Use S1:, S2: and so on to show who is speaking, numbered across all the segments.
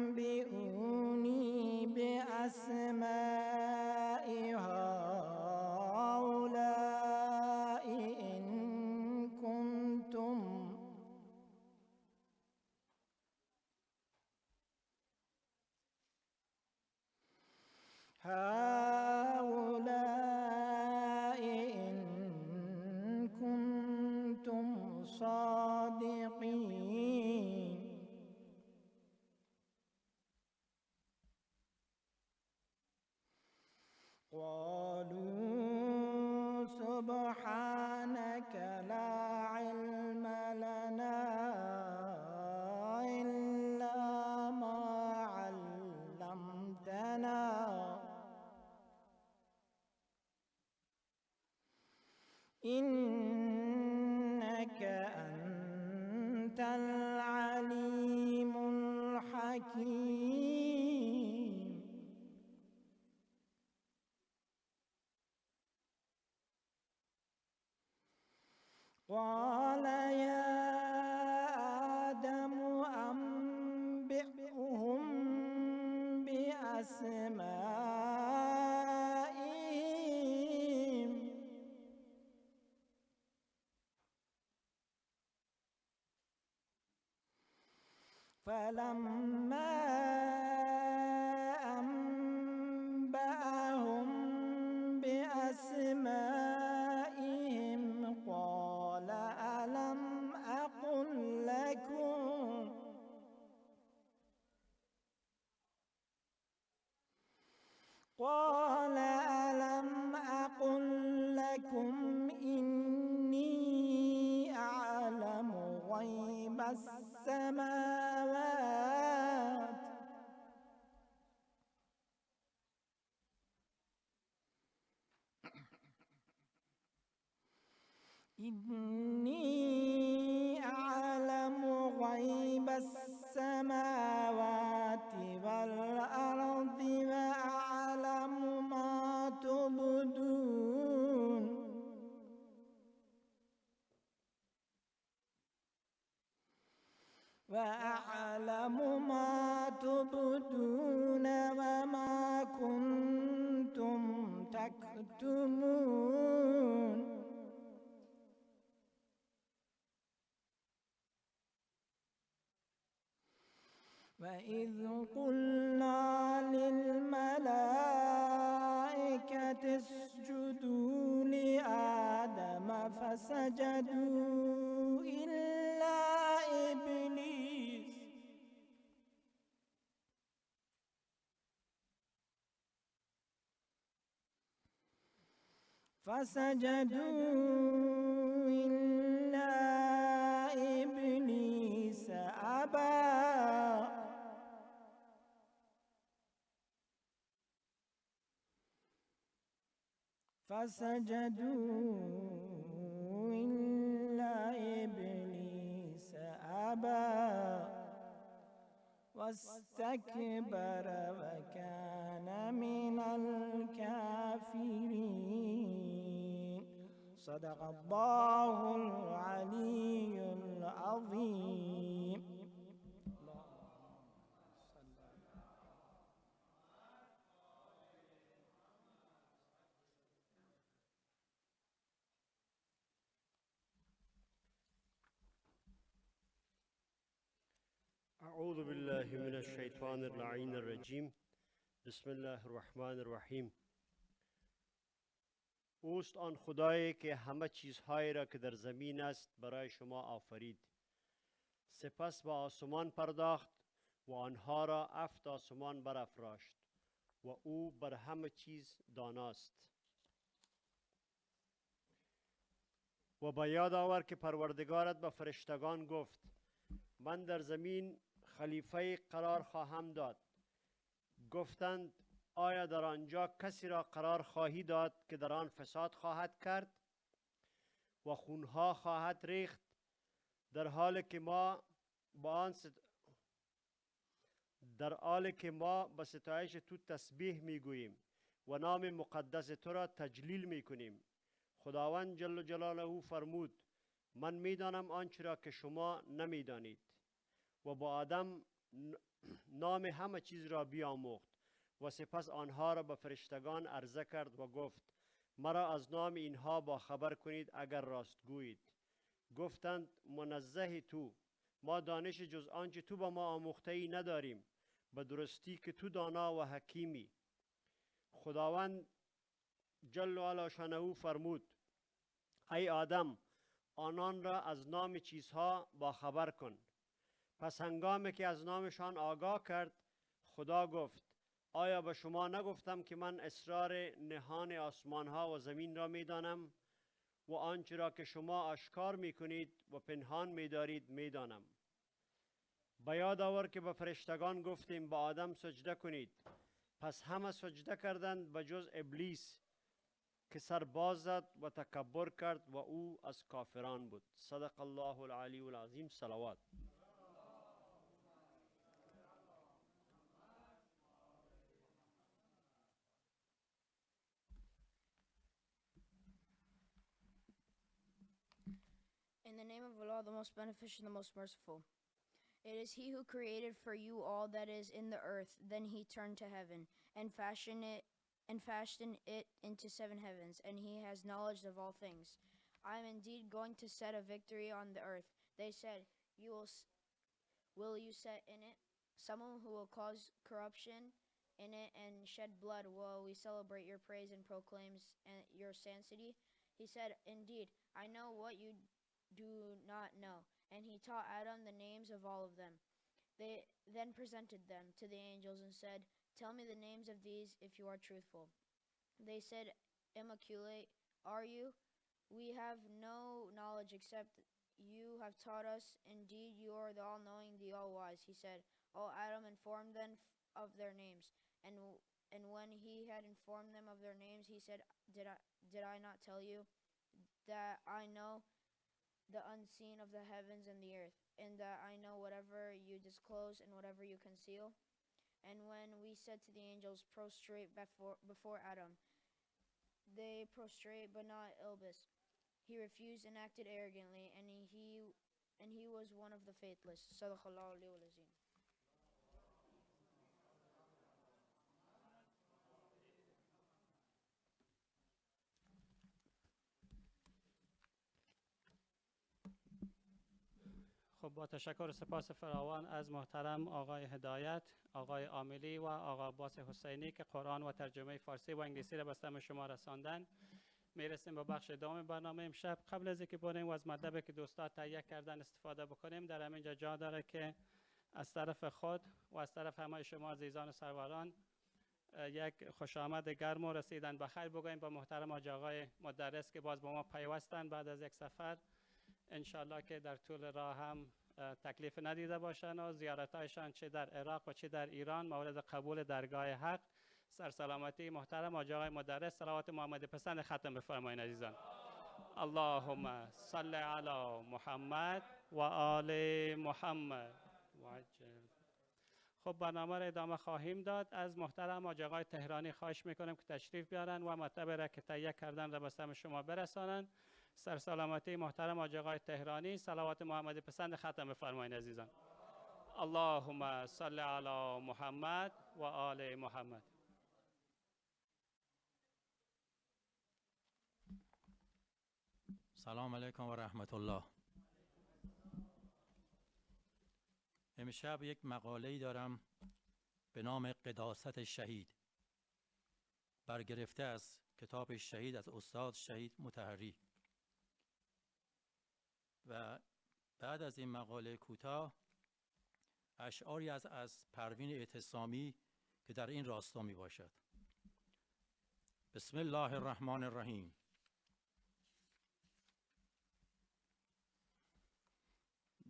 S1: أنبئوني بأسماء هؤلاء إن كنتم صادقين. قالوا سبحانك لا علم لنا إلا ما علمتنا إنك أنت العليم الحكيم. قال يا آدم أنبئهم بأسمائهم فلما أنبأهم بأسمائهم قال ألم أقل لكم إني أعلم غيب السماوات والأرض وأعلم ما تبدون وما كنتم تكتمون. وإذ قلنا للملائكة اسجدوا لآدم فسجدوا إلا إبليس أبى واستكبر وكان من الكافرين. صدق الله العلي العظيم.
S2: اعوذ بالله من الشیطان اللعین الرجیم. بسم الله الرحمن الرحیم. اوست آن خدایی که همه چیزهایی را که در زمین است برای شما آفرید، سپس به آسمان پرداخت و آنها را 7 آسمان برافراشت و او بر همه چیز داناست. و به یاد آور که پروردگارت به فرشتگان گفت من در زمین خلیفه قرار خواهم داد. گفتند آیا در آنجا کسی را قرار خواهی داد که در آن فساد خواهد کرد و خونها خواهد ریخت، در حالی که ما به ستایش تو تسبیح میگوییم و نام مقدس تو را تجلیل میکنیم. خداوند جل جلاله فرمود من میدانم آنچه را که شما نمیدانید. و با آدم نام همه چیز را بیاموخت و سپس آنها را به فرشتگان عرضه کرد و گفت مرا از نام اینها با خبر کنید اگر راست گویید. گفتند منزه تو، ما دانش جز آنچه تو به ما آموخته ای نداریم، به درستی که تو دانا و حکیمی. خداوند جل و علا شانه فرمود ای آدم آنان را از نام چیزها با خبر کن. پس هنگامی که از نامشان آگاه کرد خدا گفت آیا به شما نگفتم که من اسرار نهان آسمان ها و زمین را میدانم و آنچه را که شما آشکار میکنید و پنهان میدارید میدانم. به یاد آور که به فرشتگان گفتیم به آدم سجده کنید، پس همه سجده کردند به جز ابلیس که سر باز زد و تکبر کرد و او از کافران بود. صدق الله العلی العظیم. صلوات.
S3: In the name of Allah, the most beneficent, the most merciful. It is He who created for you all that is in the earth. Then He turned to heaven and fashioned it into 7 heavens, and He has knowledge of all things. I am indeed going to set a victory on the earth. They said, will you set in it someone who will cause corruption in it and shed blood while we celebrate your praise and proclaim your sanctity? He said, indeed, I know what you do not know. And he taught Adam the names of all of them. They then presented them to the angels and said, tell me the names of these if you are truthful. They said, immaculate are you? We have no knowledge except you have taught us. Indeed, you are the all-knowing, the all-wise. He said, O Adam, inform them of their names. And when he had informed them of their names, he said, did I not tell you that I know the unseen of the heavens and the earth, and that I know whatever you disclose and whatever you conceal? And when we said to the angels, prostrate before Adam, they prostrate but not Ilbis. He refused and acted arrogantly, and he was one of the faithless. Sadaqallahu alayhi wa sallam.
S4: خب با تشکر و سپاس فراوان از محترم آقای هدایت، آقای عاملی و آقای عباس حسینی که قرآن و ترجمه فارسی و انگلیسی را به سمع شما رساندن. میرسیم به بخش دوم برنامه امشب. قبل از اینکه بریم و از مطلبی که دوستان تهیه کردن استفاده بکنیم، در همینجا جا داره که از طرف خود و از طرف همه شما عزیزان و سروران یک خوش آمد گرم و رسیدن بخیر بگوییم با محترم آقای مدرس که باز با ما پیوستن بعد از یک سفر. انشالله که در طول راه هم تکلیف ندیده باشن و زیارتایشان چه در عراق و چه در ایران مورد قبول درگاه حق. سرسلامتی محترم آقای مدرس، صلوات محمد پسند ختم بفرمایید عزیزان. اللهم صل علی محمد و آل محمد وعجل. خب برنامه را ادامه خواهیم داد. از محترم آقای تهرانی خواهش میکنم که تشریف بیارن و مطلب را که تهیه کردن را به سمع شما برسانند. سرسلامتی محترم آقای تهرانی، صلوات محمد پسند ختم بفرمایید عزیزان. اللهم صل علی محمد و آل محمد.
S5: سلام علیکم و رحمت الله. امشب یک مقاله‌ای دارم به نام قداست شهید، برگرفته از کتاب شهید از استاد شهید مطهری. و بعد از این مقاله کوتاه اشعاری از پروین اعتصامی که در این راستا می باشد. بسم الله الرحمن الرحیم.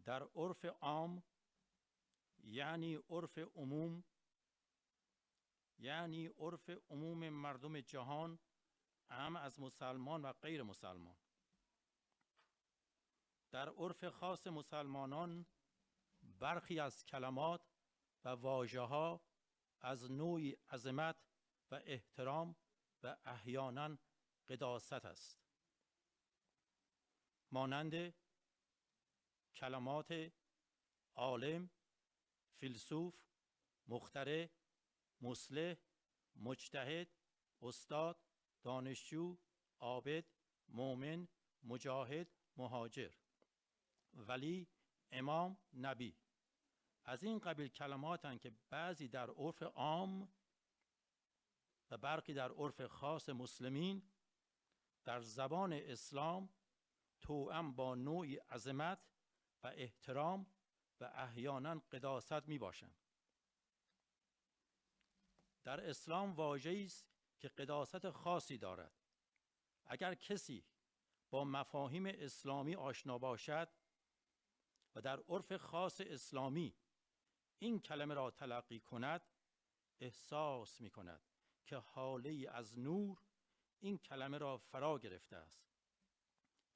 S5: در عرف عام یعنی عرف عموم، یعنی عرف عموم مردم جهان، اهم از مسلمان و غیر مسلمان. در عرف خاص مسلمانان برخی از کلمات و واژه‌ها از نوعی عظمت و احترام و احیانا قداست است، مانند کلمات عالم، فیلسوف، مخترع، مصلح، مجتهد، استاد، دانشجو، عابد، مؤمن، مجاهد، مهاجر، ولی، امام، نبی. از این قبیل کلماتن که بعضی در عرف عام و برخی در عرف خاص مسلمین در زبان اسلام توأم با نوعی عظمت و احترام و احیانا قداست می باشند. در اسلام واژه‌ای است که قداست خاصی دارد. اگر کسی با مفاهیم اسلامی آشنا باشد و در عرف خاص اسلامی این کلمه را تلقی کند، احساس می کند که حاله از نور این کلمه را فرا گرفته است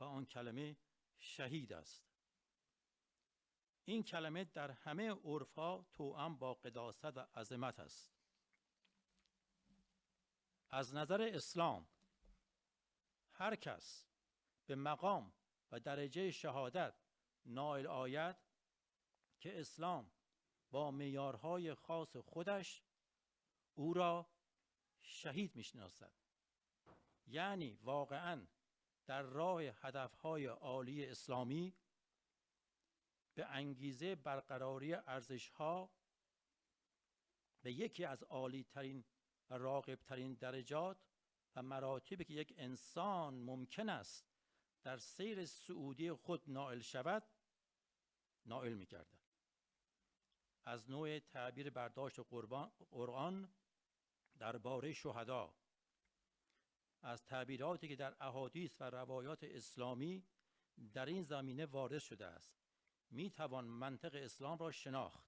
S5: و آن کلمه شهید است. این کلمه در همه عرف‌ها توأم با قداست و عظمت است. از نظر اسلام هر کس به مقام و درجه شهادت نائل آید که اسلام با معیارهای خاص خودش او را شهید میشناسد، یعنی واقعاً در راه هدفهای عالی اسلامی به انگیزه برقراری ارزشها به یکی از عالی‌ترین و راغب‌ترین درجات و مراتبی که یک انسان ممکن است در سیر صعودی خود نائل شود نائل می‌گردد. از نوع تعبیر برداشت قرآن درباره شهدا، از تعبیراتی که در احادیث و روایات اسلامی در این زمینه وارد شده است، میتوان منطق اسلام را شناخت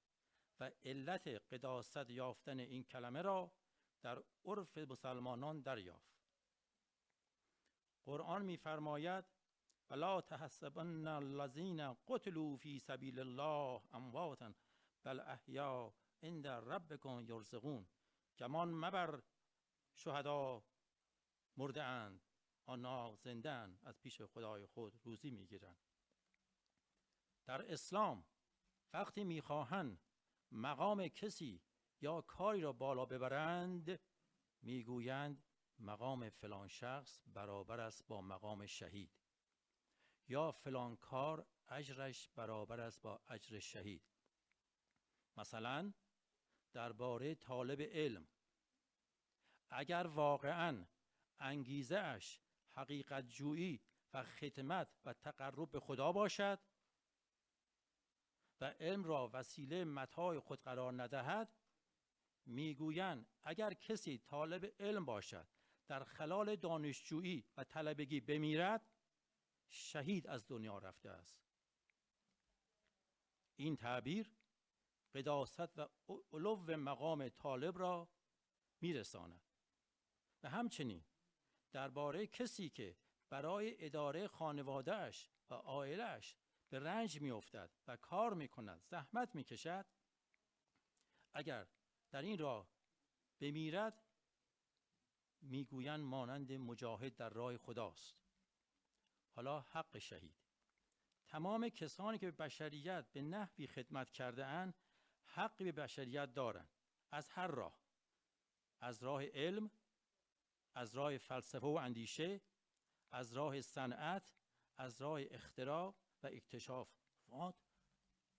S5: و علت قداست یافتن این کلمه را در عرف مسلمانان دریافت. قرآن میفرماید ولا تحسبن الذین قتلوا فی سبیل الله امواتا بل احیاء عند ربکم یرزقون. گمان مبر شهدا مرده اند، آنها زنده اند، از پیش خدای خود روزی میگیرند. در اسلام وقتی میخواهند مقام کسی یا کاری را بالا ببرند میگویند مقام فلان شخص برابر است با مقام شهید، یا فلان کار اجرش برابر است با اجر شهید. مثلا درباره طالب علم، اگر واقعاً انگیزه اش حقیقت جویی و خدمت و تقرب به خدا باشد و علم را وسیله متاع خود قرار ندهد، میگویند اگر کسی طالب علم باشد در خلال دانشجویی و طلبگی بمیرد شهید از دنیا رفته است. این تعبیر قداست و علو مقام طالب را میرساند. و همچنین درباره کسی که برای اداره خانواده‌اش و عائله‌اش به رنج می‌افتد و کار می‌کند، زحمت می‌کشد، اگر در این راه بمیرد میگویند مانند مجاهد در راه خداست. حالا حق شهید، تمام کسانی که به بشریت به نحوی خدمت کرده اند حقی به بشریت دارند، از هر راه، از راه علم، از راه فلسفه و اندیشه، از راه صنعت، از راه اختراع و اکتشافات،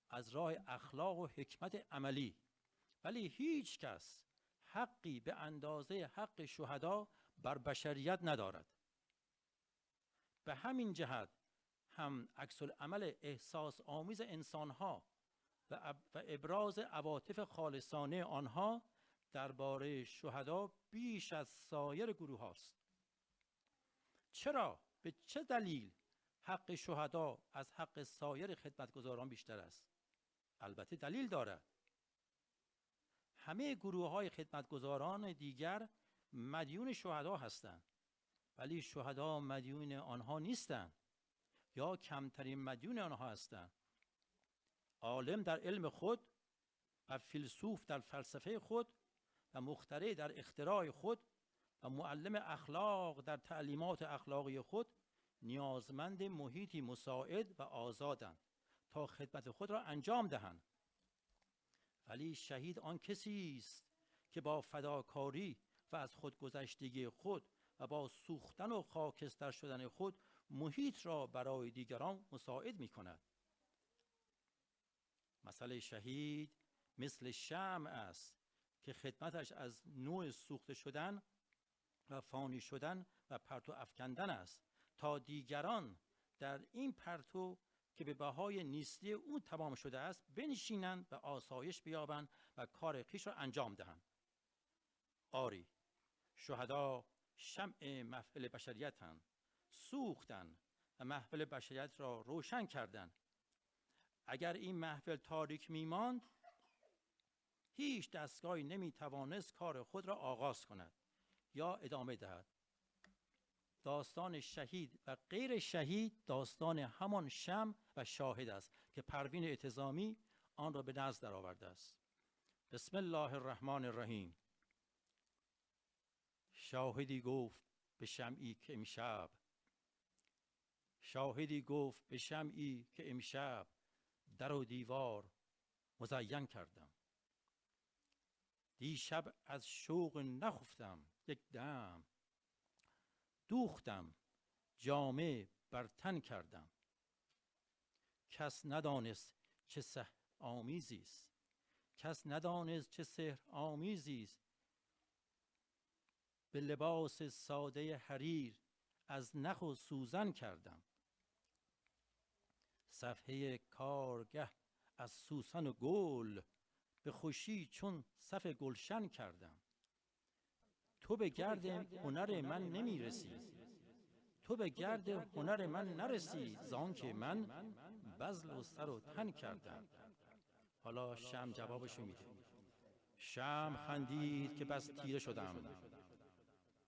S5: از راه اخلاق و حکمت عملی. ولی هیچ کس حقی به اندازه حق شهدا بر بشریت ندارد. به همین جهت هم عکس العمل احساس آمیز انسانها و ابراز عواطف خالصانه آنها درباره شهدا بیش از سایر گروه هاست. چرا؟ به چه دلیل حق شهدا از حق سایر خدمتگزاران بیشتر است؟ البته دلیل دارد. همه گروه های خدمتگزاران دیگر مدیون شهدا هستند، ولی شهدا مدیون آنها نیستند یا کمترین مدیون آنها هستند. عالم در علم خود و فیلسوف در فلسفه خود و مخترع در اختراع خود و معلم اخلاق در تعلیمات اخلاقی خود نیازمند محیطی مساعد و آزادند تا خدمت خود را انجام دهند ولی شهید آن کسی است که با فداکاری و از خودگذشتگی خود و با سوختن و خاکستر شدن خود محیط را برای دیگران مساعد می کند. مثل شهید مثل شمع است که خدمتش از نوع سوخته شدن و فانی شدن و پرتو افکندن است تا دیگران در این پرتو که به بهای نیستی او تمام شده است بنشینند و آسایش بیابند و کار خویش را انجام دهند. آری، شهدا شمع محفل بشریتند، سوختند و محفل بشریت را روشن کردند. اگر این محفل تاریک میماند هیچ دستگاهی نمیتوانست کار خود را آغاز کند یا ادامه دهد. داستان شهید و غیر شهید داستان همان شمع و شاهد است که پروین اعتزامی آن را به نزد درآورده است. بسم الله الرحمن الرحیم. شاهدی گفت به شمعی که امشب، شاهدی گفت به شمعی که امشب در و دیوار مزین کردم. دیشب از شوق نخفتم یک دم، دوختم جامه بر تن کردم. کس ندانست چه سحر آمیزی است، کس ندانست چه سحر آمیزی است. به لباس ساده حریر از نخ و سوزن کردم. صفحه کارگه از سوسن و گل به خوشی چون صف گلشن کردم. تو به گرد هنر من نمیرسی، تو به گرد هنر من نرسی، زان که من بذل و سر و تن کردم. حالا شمع جوابشو میده. شمع خندید که بس تیره شدم،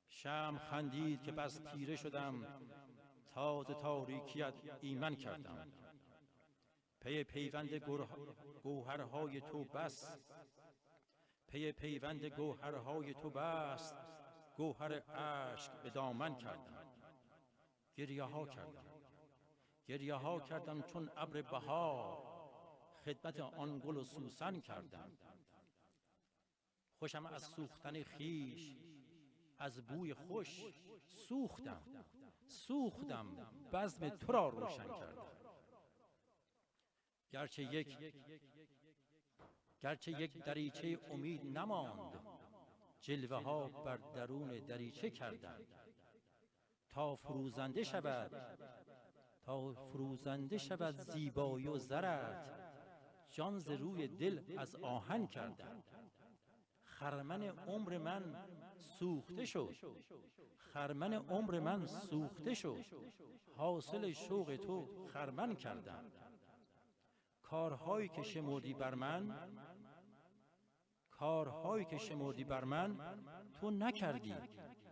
S5: شمع خندید که بس تیره شدم، تاز تاریکیت ایمن کردم. پی پیوند گوهرهای تو بس، پی پیوند گوهرهای تو بست، گوهر عشق به دامن کردم. گریه ها کردم، گریه ها کردم چون ابر بهار، خدمت آن گل و سوسن کردم. خوشم از سوختن خیش، از بوی خوش سوختم، سوختم بزم تو را روشن کردم. گرچه یک دریچه امید نماند، جلوه ها بر درون دریچه کردم. تا فروزنده شود، تا فروزنده شود زیبایی و زرت، جان ز روی دل از آهن کردم. خرمن عمر من سوخته شد، خرمن عمر من سوخته شد، حاصل شوق تو خرمن کردم. کارهایی که شمردی بر من، کارهایی که شمردی بر من، تو نکردی،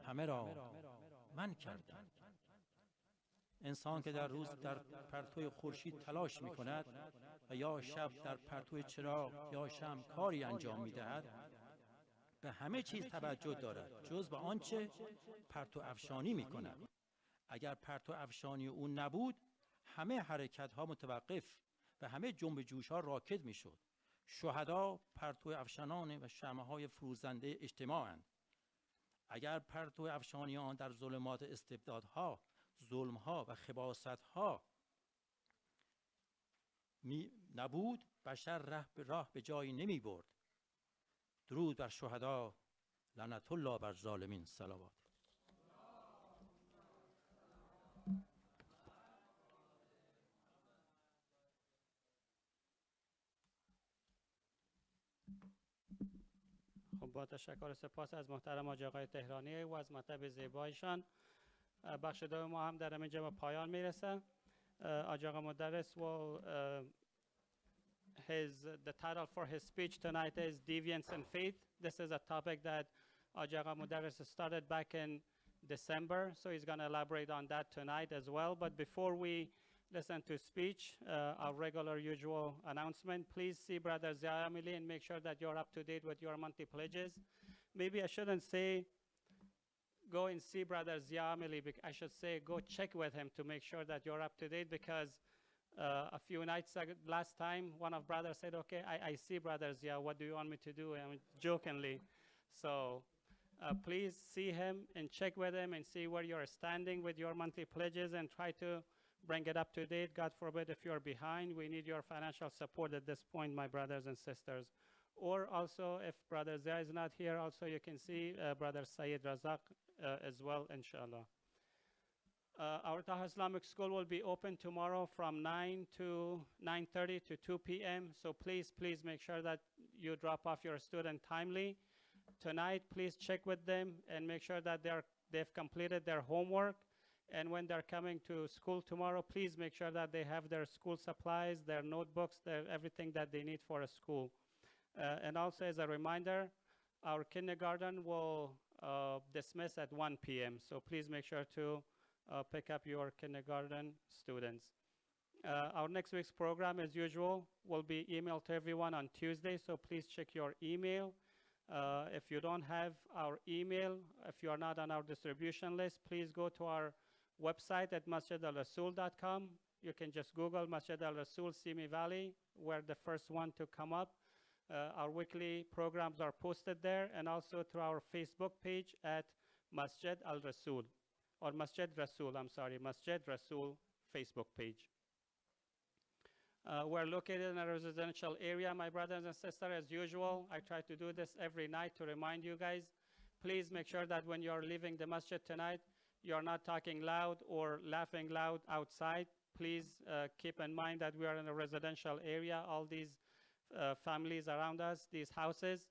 S5: همه را من کردم. انسان که در روز در پرتو خورشید تلاش می کند و یا شب در پرتو چراغ یا شمع کاری انجام می دهد، به همه چیز توجه دارد جز به آنچه پرتو افشانی می کند. اگر پرتو افشانی او نبود همه حرکت ها متوقف و همه جنب جوش ها راکد می شد. شهدا پرتو افشانان و شمع های فروزنده اجتماعند. اگر پرتو افشانی آن در ظلمات استبدادها، ظلمها و خباستها نبود، بشر راه به جایی نمی برد. درود بر شهدا، لعنت الله بر ظالمین. صلوات.
S4: خب با تشکر و سپاس از محترم حاج آقای تهرانی و از مطلب زیبایشان، بخش دوم ما هم در اینجا به پایان میرسه. حاج آقا مدرس will the title for his speech tonight is Deviance and Faith. This is a topic that Haj Agha Modarres started back in December, so he's going to elaborate on that tonight as well. But before we listen to speech, our regular usual announcement, please see Brother Zia Amili and make sure that you're up to date with your monthly pledges. Maybe I shouldn't say go and see Brother Zia Amili, I should say go check with him to make sure that you're up to date, because A few nights ago, last time, one of brothers said, okay, I see brothers, yeah, what do you want me to do? I mean, jokingly. So please see him and check with him and see where you're standing with your monthly pledges and try to bring it up to date. God forbid if you're behind, we need your financial support at this point, my brothers and sisters. Or also, if Brother Zia is not here, also you can see Brother Sayyid Razak as well, inshallah. Our Taha Islamic School will be open tomorrow from 9 to 9:30 to 2 p.m. So please make sure that you drop off your student timely. Tonight, please check with them and make sure that they've completed their homework. And when they're coming to school tomorrow, please make sure that they have their school supplies, their notebooks, everything that they need for a school. And also as a reminder, our kindergarten will dismiss at 1 p.m. So please make sure to pick up your kindergarten students. Our next week's program, as usual, will be emailed to everyone on Tuesday. So please check your email. If you don't have our email, if you are not on our distribution list, please go to our website at masjidalrasool.com. You can just Google Masjid Al-Rasool, Simi Valley. We're the first one to come up. Our weekly programs are posted there, and also through our Facebook page at Masjid Al-Rasool, or Masjid Rasool, I'm sorry, Masjid Rasool Facebook page. We're located in a residential area, my brothers and sisters, as usual. I try to do this every night to remind you guys. Please make sure that when you're leaving the masjid tonight, you're not talking loud or laughing loud outside. Please keep in mind that we are in a residential area. All these families around us, these houses,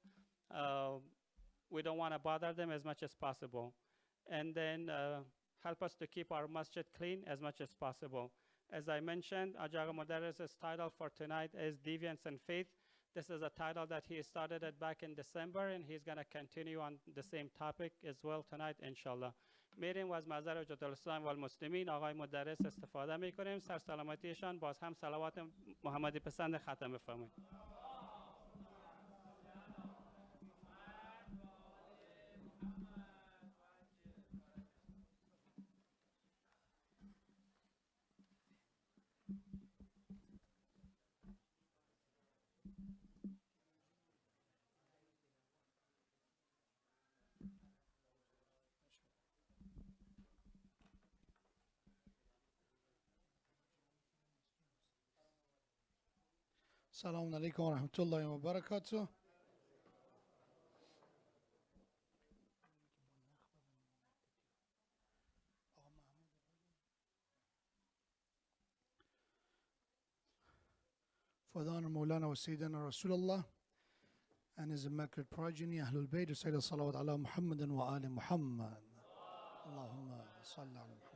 S4: we don't want to bother them as much as possible. And then help us to keep our masjid clean as much as possible. As I mentioned, Ajaga Modarres' title for tonight is Deviance and Faith. This is a title that he started it back in December, and he's going to continue on the same topic as well tonight, inshallah. میریم و از محضر حجت الاسلام و المسلمین آقای مدرس استفاده میکنیم. سر سلامتیشان باز هم صلوات محمدی پسند ختم بفرمایید.
S6: السلام عليكم ورحمة الله وبركاته. فدانا مولانا وسيدنا رسول الله and his immaculate progeny أهل البيت وسيد الصلوات على محمد وآل محمد. اللهم صل على محمد.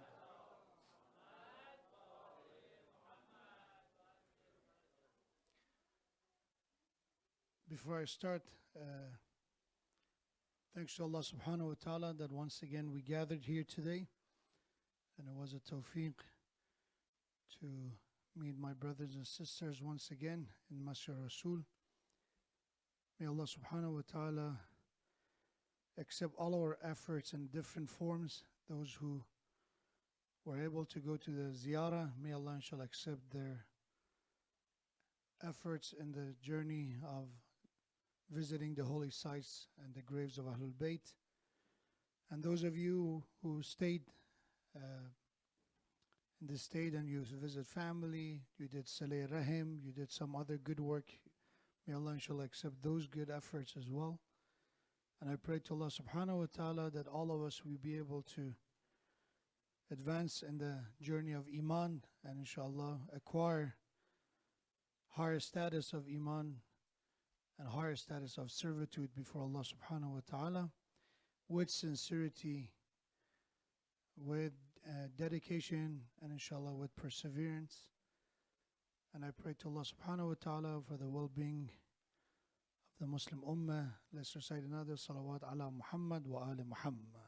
S6: Before I start, thanks to Allah subhanahu wa ta'ala that once again we gathered here today, and it was a tawfiq to meet my brothers and sisters once again in Masjid Al-Rasool. May Allah subhanahu wa ta'ala accept all our efforts in different forms. Those who were able to go to the ziyarah, may Allah inshallah accept their efforts in the journey of visiting the holy sites and the graves of Ahlul Bayt. And those of you who stayed in this state and you visit family, you did Saleh Rahim, you did some other good work, may Allah inshallah accept those good efforts as well. And I pray to Allah subhanahu wa ta'ala that all of us will be able to advance in the journey of Iman and inshallah acquire higher status of Iman and higher status of servitude before Allah subhanahu wa ta'ala with sincerity, with dedication, and inshallah with perseverance. And I pray to Allah subhanahu wa ta'ala for the well-being of the Muslim Ummah. Let's recite another salawat ala Muhammad wa ali Muhammad.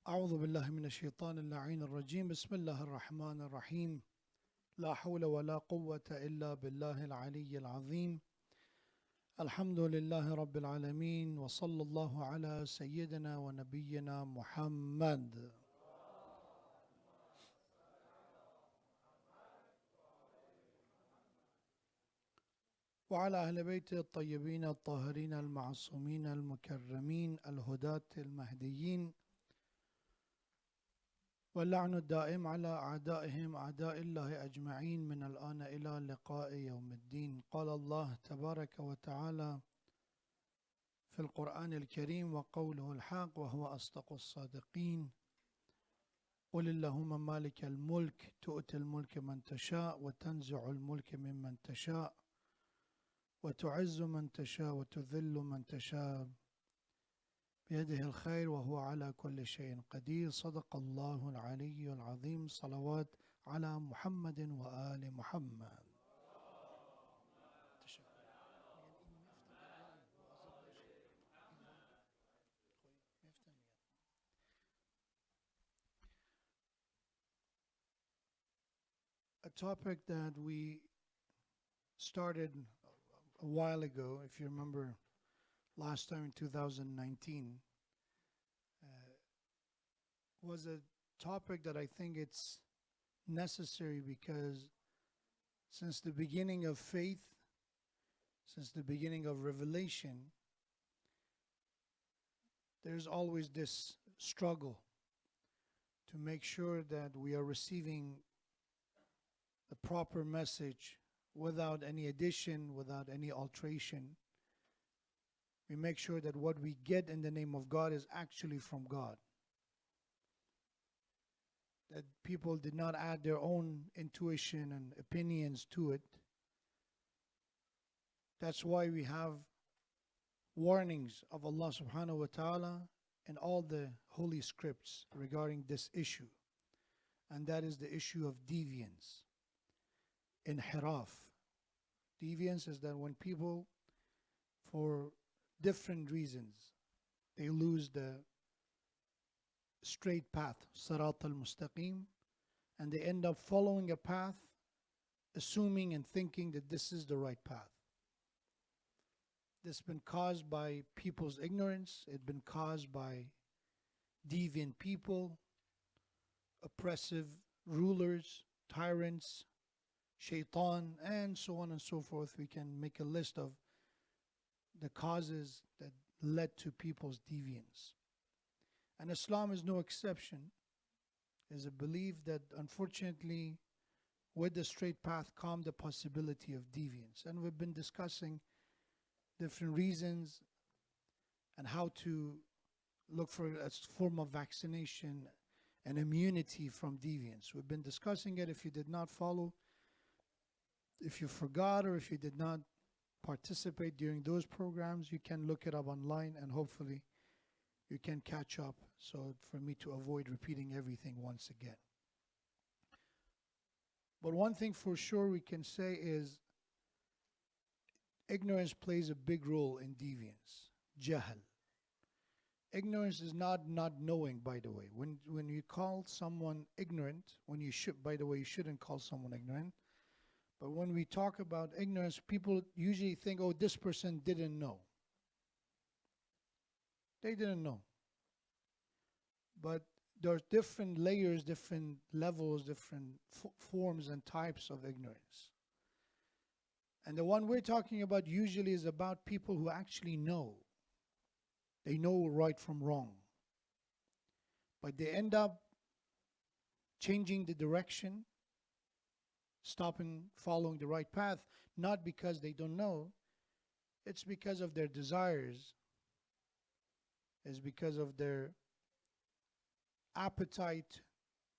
S6: أعوذ بالله من الشيطان اللعين الرجيم بسم الله الرحمن الرحيم لا حول ولا قوة إلا بالله العلي العظيم الحمد لله رب العالمين وصلى الله على سيدنا ونبينا محمد. وعلى أهل بيته الطيبين الطاهرين المعصومين المكرمين الهداة المهديين، واللعن الدائم على أعدائهم أعداء الله أجمعين من الآن إلى لقاء يوم الدين. قال الله تبارك وتعالى في القرآن الكريم وقوله الحق وهو أصدق الصادقين: قل اللهم مالك الملك تؤتي الملك من تشاء وتنزع الملك ممن تشاء وتعز من تشاء وتذل من تشاء بيده الخير وهو على كل شيء قدير. صدق الله العلي العظيم. صلوات على محمد وآل محمد. A topic that we started a while ago, if you remember last time in 2019, was a topic that I think it's necessary because since the beginning of faith, since the beginning of revelation, there's always this struggle to make sure that we are receiving the proper message without any addition, without any alteration. We make sure that what we get in the name of God is actually from God. That people did not add their own intuition and opinions to it. That's why we have warnings of Allah subhanahu wa ta'ala in all the holy scripts regarding this issue. And that is the issue of deviance. Inhiraf. Deviance is that when people, for different reasons, they lose the straight path, Sirat al-Mustaqim, and they end up following a path, assuming and thinking that this is the right path. This has been caused by people's ignorance. It's been caused by deviant people, oppressive rulers, tyrants, shaitan, and so on and so forth. We can make a list of the causes that led to people's deviance. And Islam is no exception. There's a belief that unfortunately with the straight path comes the possibility of deviance. And we've been discussing different reasons and how to look for a form of vaccination and immunity from deviance. We've been discussing it. If you did not follow, if you forgot, or if you did not participate during those programs, you can look it up online and hopefully you can catch up, so for me to avoid repeating everything once again. But one thing for sure we can say is ignorance plays a big role in deviance. Jahl. Ignorance is not knowing, by the way. When you call someone ignorant, when you should, by the way, you shouldn't call someone ignorant. But when we talk about ignorance, people usually think, oh, this person didn't know. They didn't know. But there's different layers, different levels, different forms and types of ignorance. And the one we're talking about usually is about people who actually know. They know right from wrong. But they end up changing the direction, stopping following the right path, not because they don't know, it's because of their desires, it's because of their appetite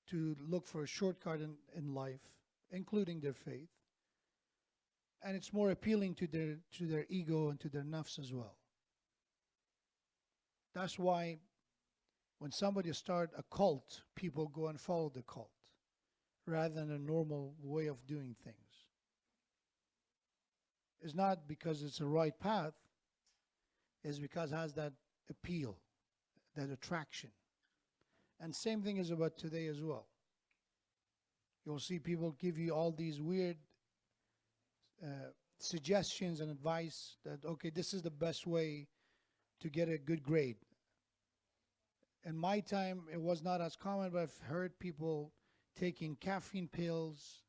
S6: to look for a shortcut in life, including their faith. And it's more appealing to their ego and to their nafs as well. That's why when somebody starts a cult, people go and follow the cult rather than a normal way of doing things. It's not because it's a right path, it's because it has that appeal, that attraction. And same thing is about today as well. You'll see people give you all these weird suggestions and advice that, okay, this is the best way to get a good grade. In my time, it was not as common, but I've heard people taking caffeine pills,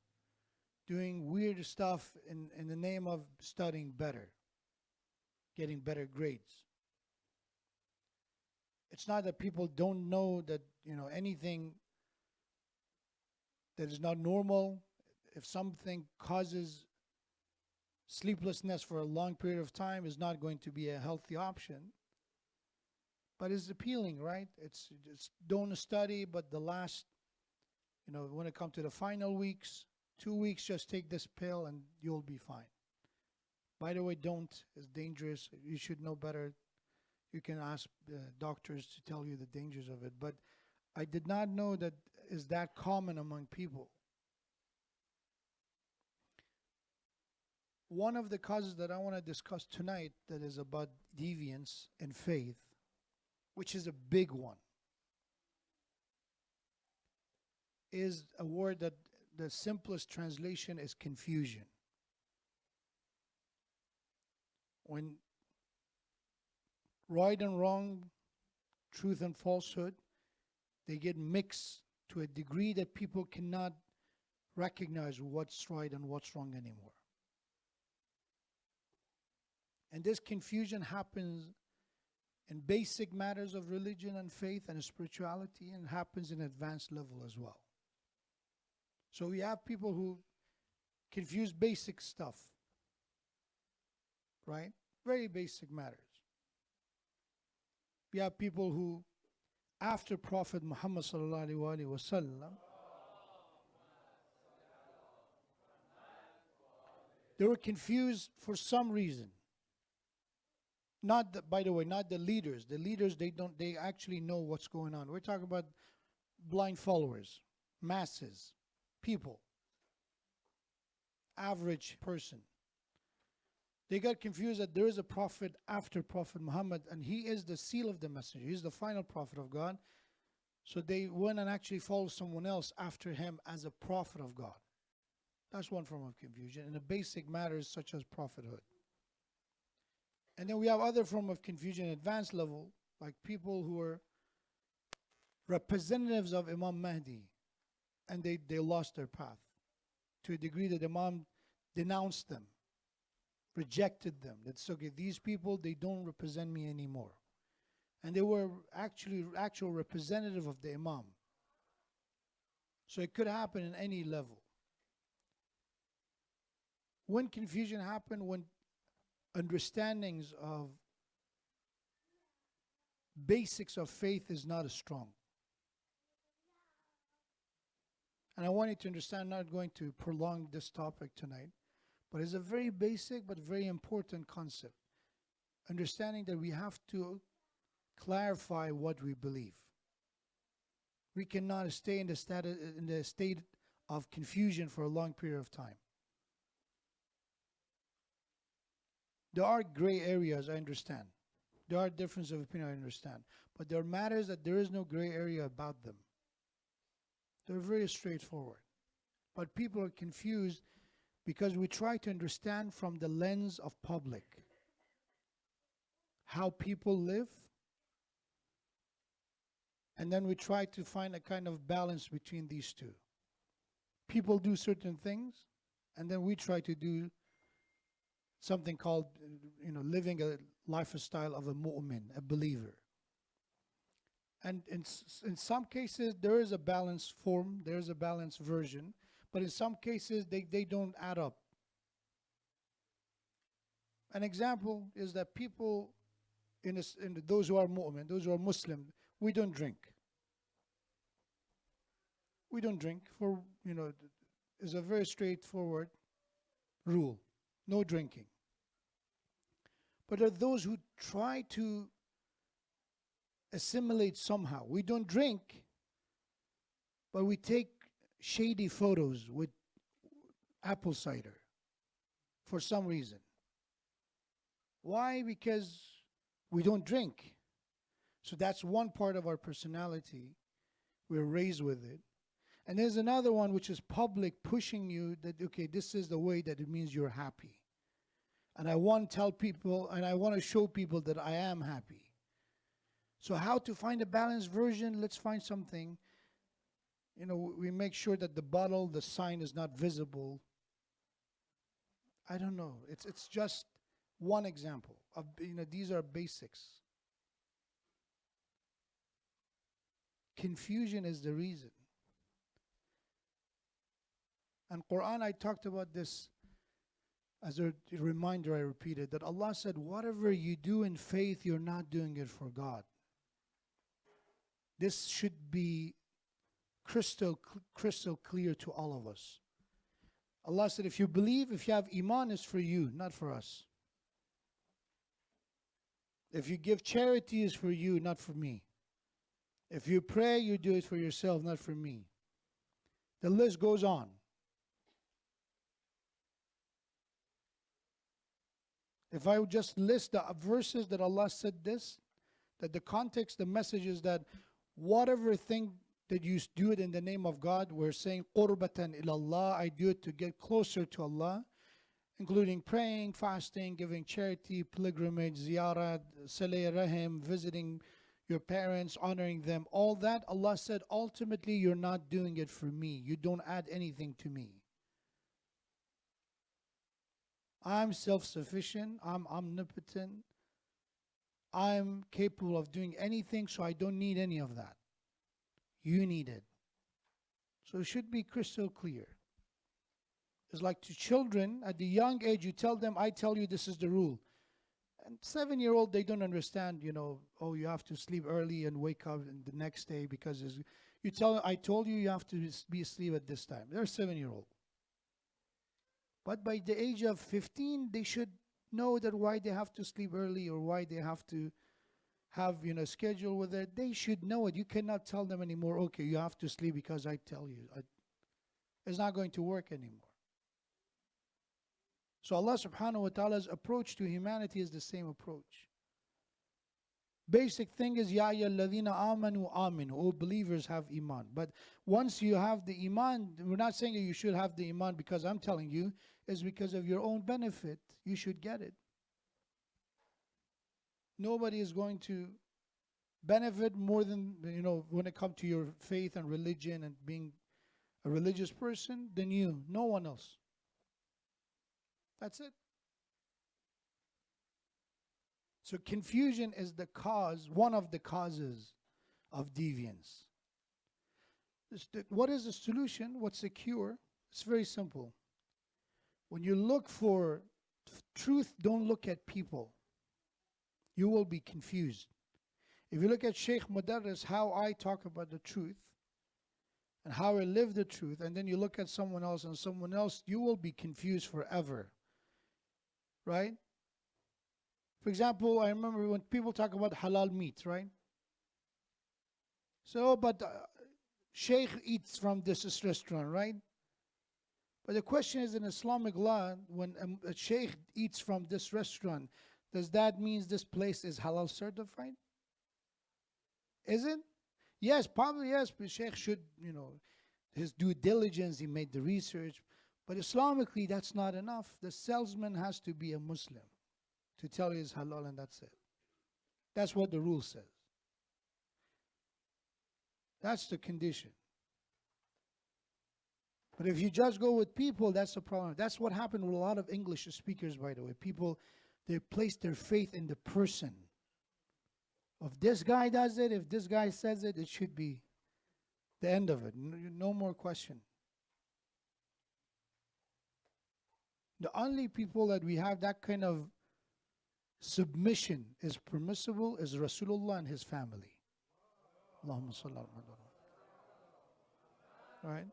S6: doing weird stuff in the name of studying better, getting better grades. It's not that people don't know that, anything that is not normal, if something causes sleeplessness for a long period of time, is not going to be a healthy option. But it's appealing, right? It's don't study, but the last, when it comes to the final weeks, 2 weeks, just take this pill and you'll be fine. By the way, don't. It's dangerous. You should know better. You can ask doctors to tell you the dangers of it. But I did not know that is that common among people. One of the causes that I want to discuss tonight that is about deviance in faith, which is a big one, is a word that the simplest translation is confusion. When right and wrong, truth and falsehood, they get mixed to a degree that people cannot recognize what's right and what's wrong anymore. And this confusion happens in basic matters of religion and faith and spirituality, and happens in advanced level as well. So we have people who confuse basic stuff, right? Very basic matters. We have people who, after Prophet Muhammad sallallahu alaihi wasallam, they were confused for some reason. Not the, by the way, not the leaders. The leaders, they actually know what's going on. We're talking about blind followers, masses, people, average person. They got confused that there is a prophet after Prophet Muhammad, and he is the seal of the messenger. He's the final prophet of God. So they went and actually followed someone else after him as a prophet of God. That's one form of confusion in the basic matters such as prophethood. And then we have other form of confusion at advanced level, like people who are representatives of Imam Mahdi, and they lost their path to a degree that Imam denounced them, rejected them. That's okay, these people, they don't represent me anymore. And they were actual representative of the Imam. So it could happen in any level. When confusion happened, when understandings of basics of faith is not as strong. And I want you to understand, I'm not going to prolong this topic tonight, but it's a very basic but very important concept. Understanding that we have to clarify what we believe. We cannot stay in the state of confusion for a long period of time. There are gray areas, I understand. There are differences of opinion, I understand. But there are matters that there is no gray area about them. They're very straightforward. But people are confused because we try to understand from the lens of public how people live, and then we try to find a kind of balance between these two. People do certain things, and then we try to do something called, living a lifestyle of a mu'min, a believer. And in some cases, there is a balanced form, there is a balanced version, but in some cases, they don't add up. An example is that people, those who are mu'min, those who are Muslim, we don't drink. We don't drink for, it's a very straightforward rule. No drinking. But there are those who try to assimilate somehow. We don't drink, but we take shady photos with apple cider for some reason. Why? Because we don't drink. So that's one part of our personality. We're raised with it. And there's another one which is public, pushing you that, okay, this is the way that it means you're happy. And I want to tell people, and I want to show people that I am happy. So how to find a balanced version? Let's find something. You know, we make sure that the bottle, the sign is not visible. I don't know. It's just one example of, you know, these are basics. Confusion is the reason. And Quran, I talked about this as a reminder, I repeated, that Allah said, whatever you do in faith, you're not doing it for God. This should be crystal clear to all of us. Allah said, if you believe, if you have iman, it's for you, not for us. If you give charity, it's for you, not for me. If you pray, you do it for yourself, not for me. The list goes on. If I would just list the verses that Allah said this, that the context, the message is that whatever thing that you do it in the name of God, we're saying qurbatan ilallah, I do it to get closer to Allah, including praying, fasting, giving charity, pilgrimage, ziyarat, salih rahim, visiting your parents, honoring them, all that, Allah said, ultimately you're not doing it for me. You don't add anything to me. I'm self-sufficient, I'm omnipotent, I'm capable of doing anything, so I don't need any of that. You need it. So it should be crystal clear. It's like to children, at the young age, you tell them, I tell you this is the rule. And 7-year-old, they don't understand, you know, oh, you have to sleep early and wake up the next day because you tell them, I told you you have to be asleep at this time. They're 7-year-old. But by the age of 15, they should know that why they have to sleep early or why they have to have, you know, schedule with it. They should know it. You cannot tell them anymore, okay, you have to sleep because I tell you. It's not going to work anymore. So Allah subhanahu wa ta'ala's approach to humanity is the same approach. Basic thing is, Ya ayyuhalladhina amanu aminu. All believers have iman. But once you have the iman, we're not saying that you should have the iman because I'm telling you, it's because of your own benefit. You should get it. Nobody is going to benefit more than, you know, when it comes to your faith and religion and being a religious person than you. No one else. That's it. So confusion is the cause, one of the causes of deviance. What is the solution? What's the cure? It's very simple. When you look for truth, don't look at people. You will be confused. If you look at Sheikh Modarres, how I talk about the truth and how I live the truth, and then you look at someone else and someone else, you will be confused forever. Right? For example, I remember when people talk about halal meat, right? So, but Sheikh eats from this restaurant, right? But the question is, in Islamic law, when a Sheikh eats from this restaurant, does that mean this place is halal certified? Is it? Yes, probably yes, but Sheikh should, you know, his due diligence, he made the research. But Islamically, that's not enough. The salesman has to be a Muslim to tell you it's halal and that's it. That's what the rule says. That's the condition. But if you just go with people, that's the problem. That's what happened with a lot of English speakers, by the way. People, they place their faith in the person. If this guy does it, if this guy says it, it should be the end of it. No more question. The only people that we have that kind of submission is permissible is Rasulullah and his family. Allahumma salli ala Right?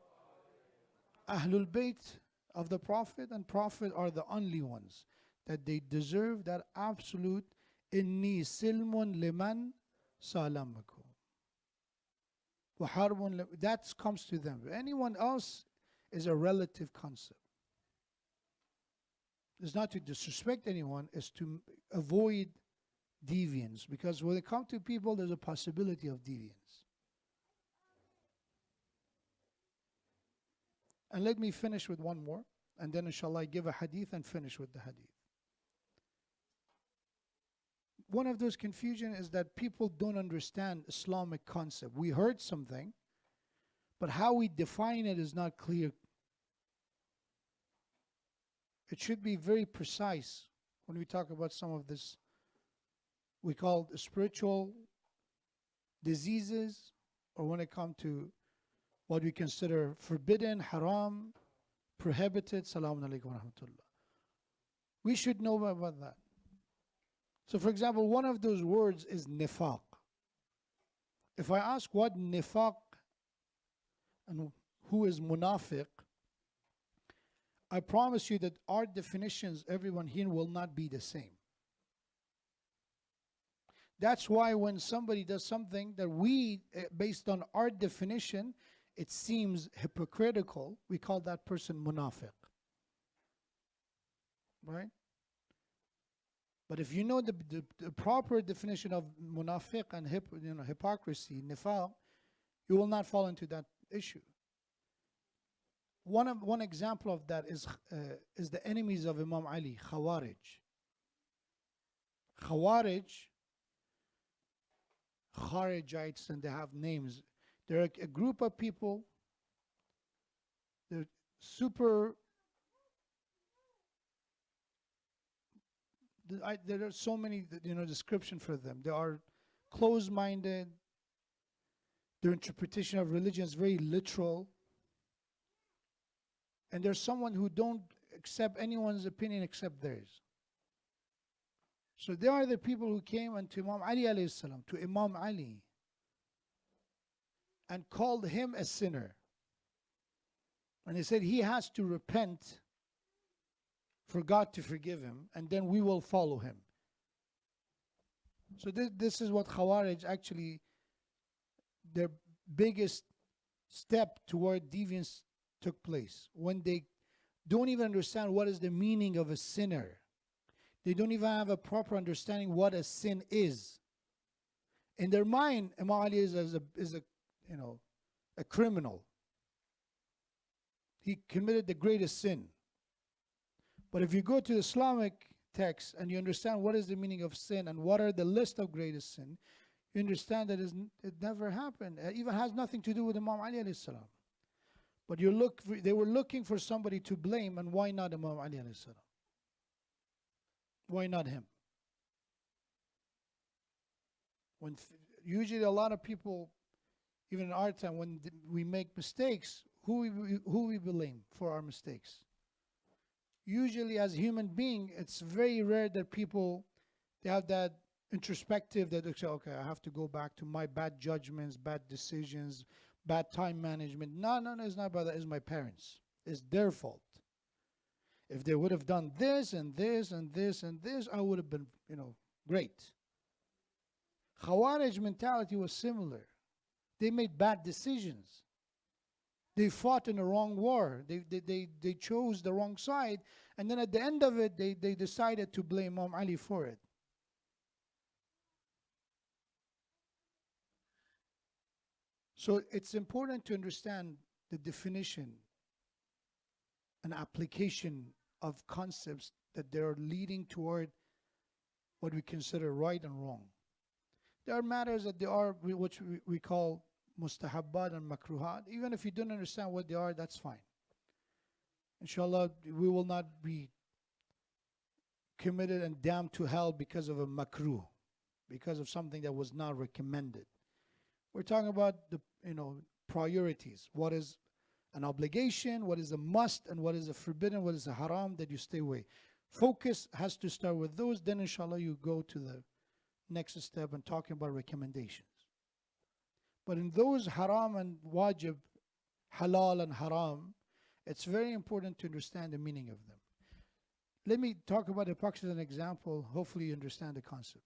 S6: Ahlul Bayt of the Prophet and Prophet are the only ones that they deserve that absolute inni silmun liman salamakum. That comes to them. Anyone else is a relative concept. It's not to disrespect anyone, it's to avoid deviance. Because when it comes to people, there's a possibility of deviance. And let me finish with one more. And then inshallah I give a hadith and finish with the hadith. one of those confusion is that people don't understand Islamic concept. We heard something, but how we define it is not clear. It should be very precise when we talk about some of this, we call spiritual diseases, or when it comes to what we consider forbidden, haram, prohibited. Salaam alaikum wa rahmatullah. We should know about that. So for example, one of those words is nifaq. If I ask what nifaq and who is munafiq, I promise you that our definitions, everyone here, will not be the same. That's why when somebody does something that we, based on our definition, it seems hypocritical, we call that person munafiq. Right? But if you know the proper definition of munafiq and hypocrisy, nifaq, you will not fall into that issue. One example of that is the enemies of Imam Ali, Khawarij. Kharijites, and they have names. They're a group of people. They're super. There are so many, description for them. They are closed-minded. Their interpretation of religion is very literal. And there's someone who don't accept anyone's opinion except theirs. So they are the people who came unto Imam Ali alayhi salam, to Imam Ali, and called him a sinner. And they said he has to repent for God to forgive him, and then we will follow him. So this is what Khawarij actually, their biggest step toward deviance took place. When they don't even understand what is the meaning of a sinner. They don't even have a proper understanding what a sin is. In their mind, Imam Ali is a criminal. He committed the greatest sin. But if you go to the Islamic text and you understand what is the meaning of sin and what are the list of greatest sin, you understand that it never happened. It even has nothing to do with Imam Ali alayhi salam. But they were looking for somebody to blame, and why not Imam Ali alayhi salam? Why not him? Usually a lot of people, even in our time, when we make mistakes, who we blame for our mistakes? Usually as a human being, it's very rare that people, they have that introspective that they say, okay, I have to go back to my bad judgments, bad decisions, bad time management. No, it's not about that. It's my parents. It's their fault. If they would have done this and this and this and this, I would have been, great. Khawarij mentality was similar. They made bad decisions. They fought in the wrong war. They chose the wrong side. And then at the end of it, they decided to blame Imam Ali for it. So it's important to understand the definition and application of concepts that they are leading toward what we consider right and wrong. There are matters that they are, which we call mustahabbat and makruhat. Even if you don't understand what they are, that's fine. Inshallah, we will not be committed and damned to hell because of a makruh, because of something that was not recommended. We're talking about the priorities. What is an obligation, what is a must, and what is a forbidden, what is a haram that you stay away. Focus has to start with those, then inshallah you go to the next step and talking about recommendations. But in those haram and wajib, halal and haram, it's very important to understand the meaning of them. Let me talk about hypocrisy as an example. Hopefully you understand the concept.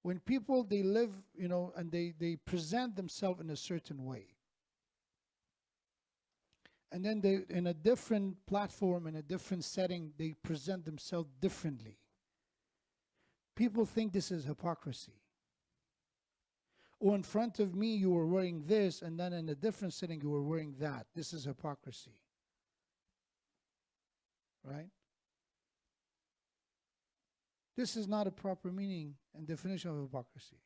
S6: When people, they live, and they present themselves in a certain way, and then they, in a different platform, in a different setting, they present themselves differently. People think this is hypocrisy. Or in front of me, you were wearing this, and then in a different setting, you were wearing that. This is hypocrisy. Right? This is not a proper meaning and definition of hypocrisy.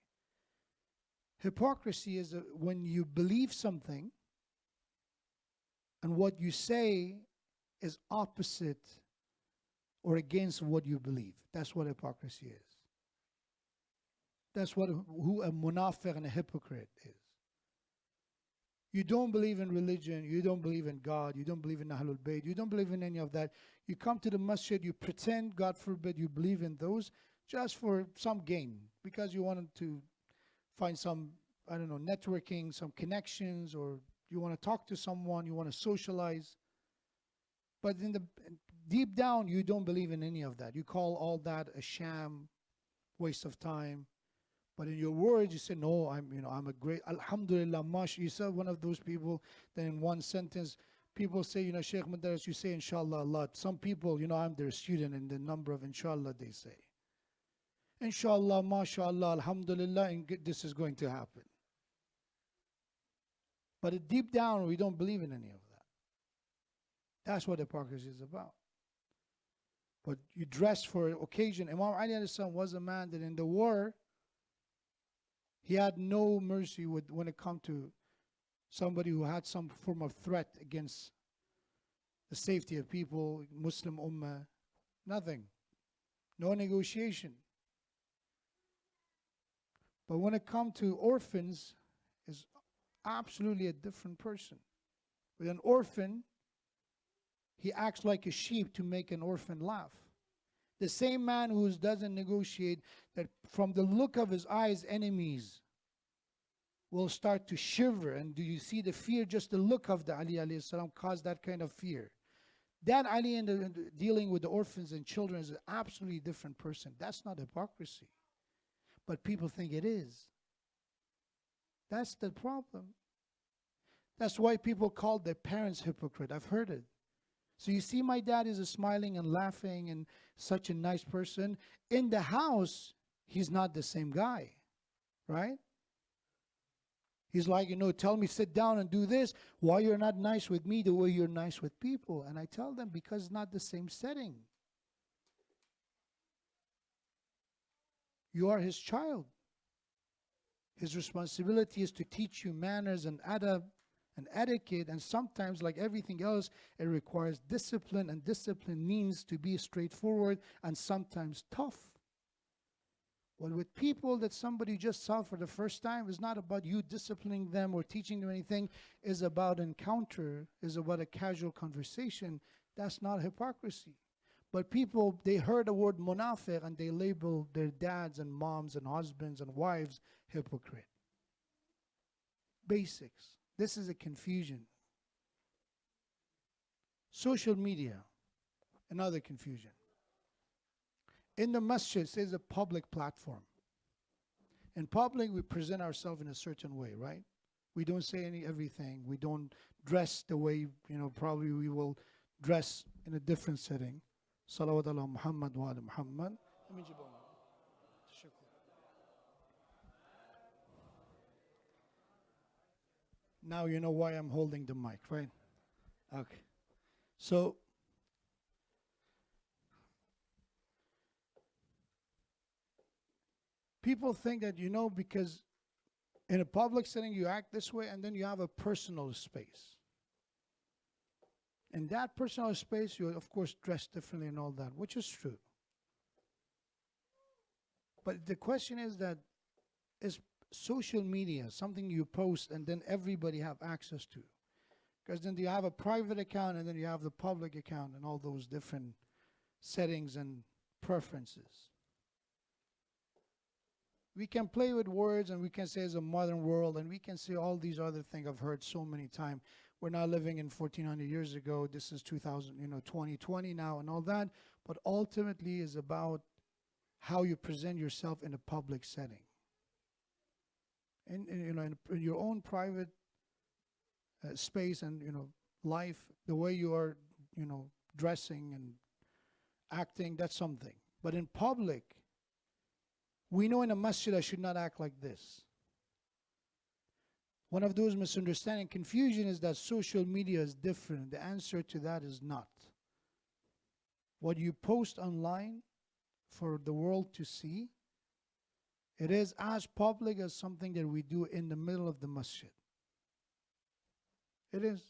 S6: Hypocrisy is when you believe something and what you say is opposite or against what you believe. That's what hypocrisy is. That's who a munafiq and a hypocrite is. You don't believe in religion, you don't believe in God, you don't believe in Ahlul Bayt, you don't believe in any of that. You come to the masjid, you pretend, God forbid, you believe in those just for some gain, because you wanted to find some, I don't know, networking, some connections, or you want to talk to someone, you want to socialize. But in the deep down, you don't believe in any of that. You call all that a sham, waste of time. But in your words, you say, no, I'm a great, alhamdulillah, mash. You said one of those people that in one sentence, people say, Sheikh Modarres, you say inshallah a lot. Some people, I'm their student, and the number of inshallah they say. Inshallah, mashallah, alhamdulillah, and this is going to happen. But deep down, we don't believe in any of that. That's what hypocrisy is about. But you dress for occasion. Imam Ali alayhi salam was a man that in the war, he had no mercy when it comes to somebody who had some form of threat against the safety of people, Muslim ummah, nothing. No negotiation. But when it comes to orphans, is absolutely a different person. With an orphan, he acts like a sheep to make an orphan laugh. The same man who doesn't negotiate, that from the look of his eyes, enemies will start to shiver. And do you see the fear? Just the look of the Ali alayhi salam caused that kind of fear. That Ali in dealing with the orphans and children is an absolutely different person. That's not hypocrisy. But people think it is. That's the problem. That's why people call their parents hypocrite. I've heard it. So you see, my dad is smiling and laughing and such a nice person. In the house, he's not the same guy, right? He's like, tell me, sit down and do this. Why you're not nice with me the way you're nice with people? And I tell them, because it's not the same setting. You are his child. His responsibility is to teach you manners and adab and etiquette, and sometimes, like everything else, it requires discipline, and discipline means to be straightforward and sometimes tough. Well, with people that somebody just saw for the first time, it's not about you disciplining them or teaching them anything. It's about encounter, it's about a casual conversation. That's not hypocrisy. But people, they heard the word munafiq and they label their dads and moms and husbands and wives hypocrite. Basics. This is a confusion. Social media, another confusion. In the masjid, it says a public platform. In public, we present ourselves in a certain way, right? We don't say everything. We don't dress the way, probably we will dress in a different setting. Salawat ala Muhammad wa ala Muhammad. Now you know why I'm holding the mic, right? Okay. So, people think that, because in a public setting you act this way, and then you have a personal space. In that personal space, you of course dress differently and all that, which is true. But the question is that, is social media something you post and then everybody have access to? Because then you have a private account and then you have the public account and all those different settings and preferences. We can play with words and we can say it's a modern world and we can say all these other things I've heard so many times. We're not living in 1400 years ago. This is 2020 now and all that. But ultimately is about how you present yourself in a public setting. In your own private space and, life, the way you are, dressing and acting, that's something. But in public, we know in a masjid I should not act like this. One of those misunderstanding, confusion is that social media is different. The answer to that is not. What you post online for the world to see, it is as public as something that we do in the middle of the masjid. It is.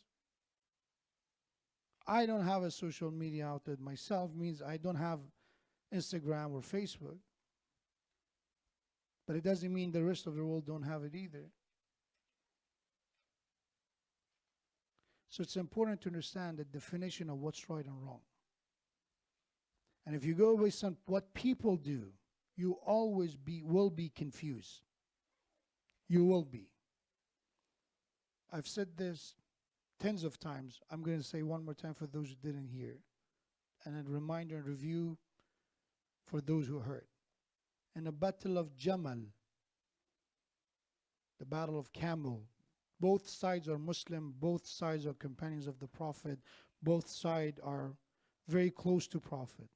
S6: I don't have a social media outlet myself, means I don't have Instagram or Facebook. But it doesn't mean the rest of the world don't have it either. So it's important to understand the definition of what's right and wrong. And if you go based on what people do, you always will be confused. You will be. I've said this tens of times. I'm going to say one more time for those who didn't hear. And a reminder and review for those who heard. In the battle of Jamal, the battle of Camel, both sides are Muslim, both sides are companions of the Prophet, both sides are very close to Prophet.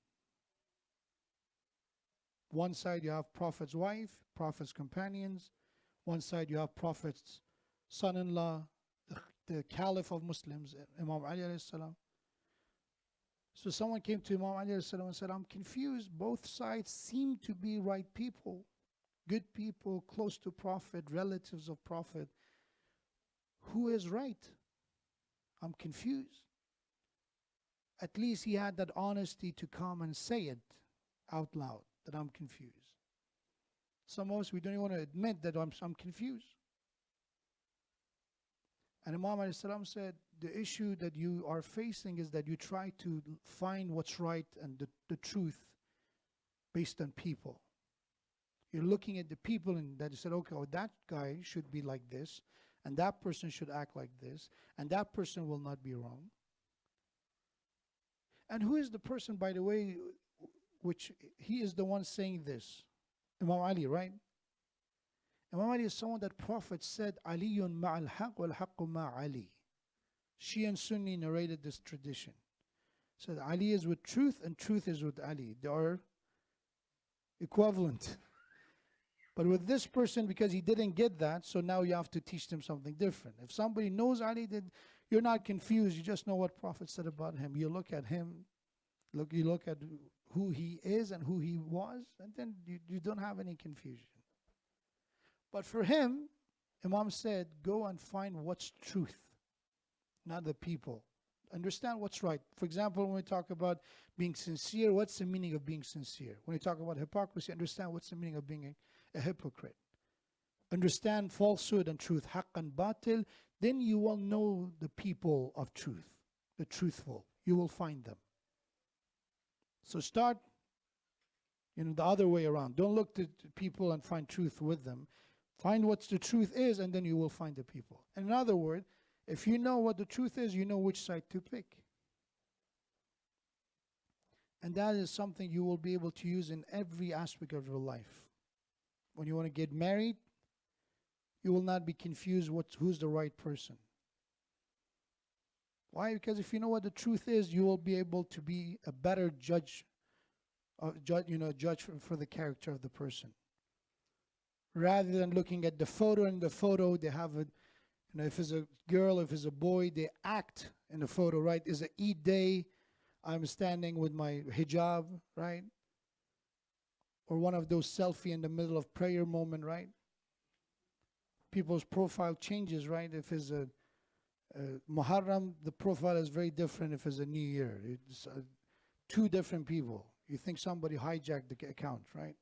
S6: One side you have Prophet's wife, Prophet's companions. One side you have Prophet's son-in-law, the Caliph of Muslims, Imam Ali alayhi salam. So someone came to Imam Ali alayhi salam and said, I'm confused. Both sides seem to be right people, good people, close to Prophet, relatives of Prophet. Who is right? I'm confused. At least he had that honesty to come and say it out loud, that I'm confused. Some of us, we don't even want to admit that I'm confused. And Imam alayhi salam said, the issue that you are facing is that you try to find what's right and the truth based on people. You're looking at the people and that you said, okay, well, that guy should be like this, and that person should act like this, and that person will not be wrong. And who is the person, by the way, which he is the one saying this? Imam Ali, right? Imam Ali is someone that Prophet said, Aliyun ma'al haq wal haqqu ma'ali. Shia and Sunni narrated this tradition. Said Ali is with truth and truth is with Ali. They are equivalent. But with this person, because he didn't get that, so now you have to teach them something different. If somebody knows Ali, then you're not confused. You just know what Prophet said about him. You look at him, you look at who he is and who he was, and then you don't have any confusion. But for him, Imam said, go and find what's truth, not the people. Understand what's right. For example, when we talk about being sincere, what's the meaning of being sincere? When we talk about hypocrisy, understand what's the meaning of being a hypocrite. Understand falsehood and truth, haqq and batil, then you will know the people of truth, the truthful. You will find them. So start, the other way around. Don't look to people and find truth with them. Find what the truth is, and then you will find the people. In other words, if you know what the truth is, you know which side to pick. And that is something you will be able to use in every aspect of your life. When you want to get married, you will not be confused who's the right person. Why? Because if you know what the truth is, you will be able to be a better judge for the character of the person. Rather than looking at the photo, in the photo they have a, if it's a girl, if it's a boy, they act in the photo, right? It's an Eid day, I'm standing with my hijab, right? Or one of those selfie in the middle of prayer moment, right? People's profile changes, right? If it's a Muharram, the profile is very different if it's a New Year. It's two different people. You think somebody hijacked the account, right?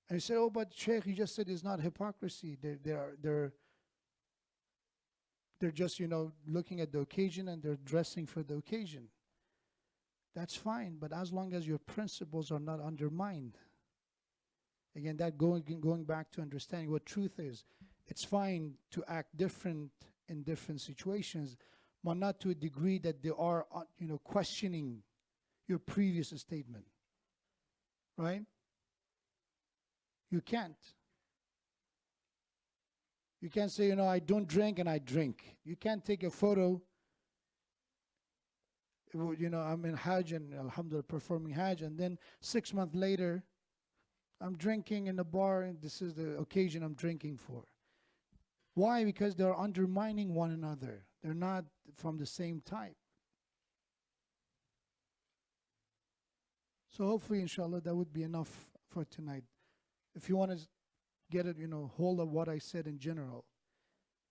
S6: And you say, oh, but Sheikh, you just said it's not hypocrisy. They're just, looking at the occasion and they're dressing for the occasion. That's fine, but as long as your principles are not undermined. Again, that going back to understanding what truth is. It's fine to act different in different situations, but not to a degree that they are, questioning your previous statement. Right? You can't. You can't say, I don't drink and I drink. You can't take a photo. I'm in Hajj and alhamdulillah performing Hajj, and then 6 months later, I'm drinking in the bar and this is the occasion I'm drinking for. Why? Because they're undermining one another. They're not from the same type. So hopefully, inshallah, that would be enough for tonight. If you want to get it, hold of what I said in general.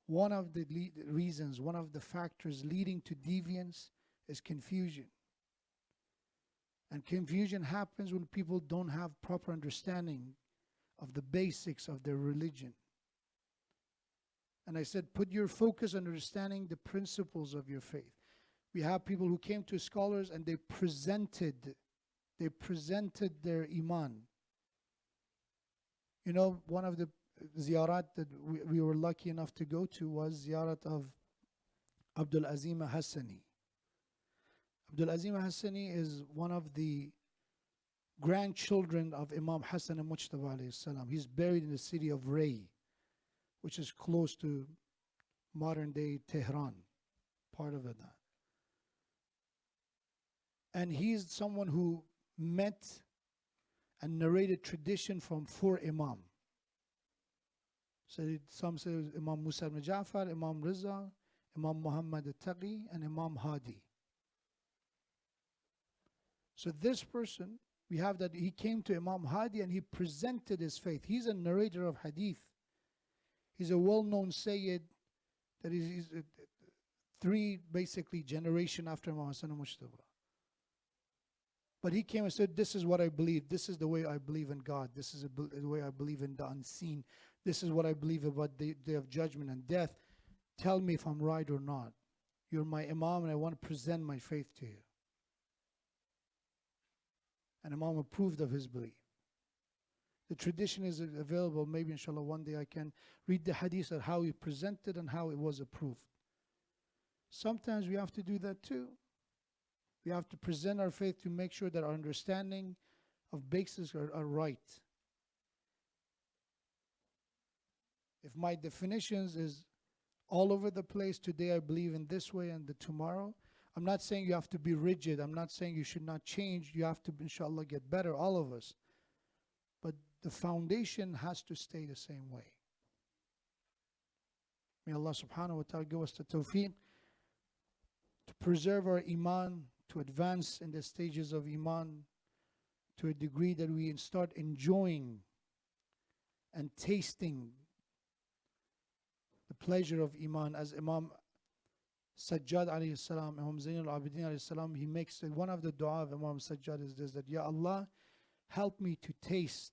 S6: One of the reasons, one of the factors leading to deviance is confusion. And confusion happens when people don't have proper understanding of the basics of their religion. And I said, put your focus on understanding the principles of your faith. We have people who came to scholars and they presented their iman. One of the ziyarat that we were lucky enough to go to was ziyarat of Abdul Azim Hassani. Abdul Azim Hassani is one of the grandchildren of Imam Hassan al-Mujtaba alayhi salam. He's buried in the city of Ray, which is close to modern day Tehran, part of it. And he's someone who met and narrated tradition from 4 Imam. So some say Imam Musa ibn Ja'far, Imam Riza, Imam Muhammad al-Taqi, and Imam Hadi. So this person, we have that he came to Imam Hadi and he presented his faith. He's a narrator of hadith. He's a well-known Sayyid that is 3 basically generation after Imam Hassan al-Mujtaba. But he came and said, this is what I believe. This is the way I believe in God. This is the way I believe in the unseen. This is what I believe about the day of judgment and death. Tell me if I'm right or not. You're my Imam and I want to present my faith to you. And Imam approved of his belief. The tradition is available. Maybe inshallah one day I can read the hadith of how he presented and how it was approved. Sometimes we have to do that too. We have to present our faith to make sure that our understanding of basics are right. If my definitions is all over the place, today I believe in this way and tomorrow, I'm not saying you have to be rigid. I'm not saying you should not change. You have to, inshallah, get better, all of us. But the foundation has to stay the same way. May Allah subhanahu wa ta'ala give us the tawfiq to preserve our iman, to advance in the stages of iman to a degree that we start enjoying and tasting the pleasure of iman. As Imam Sajjad alayhi salam, Imam Zain al-Abidin alayhi salam, he makes one of the dua of Imam Sajjad is this, that Ya Allah, help me to taste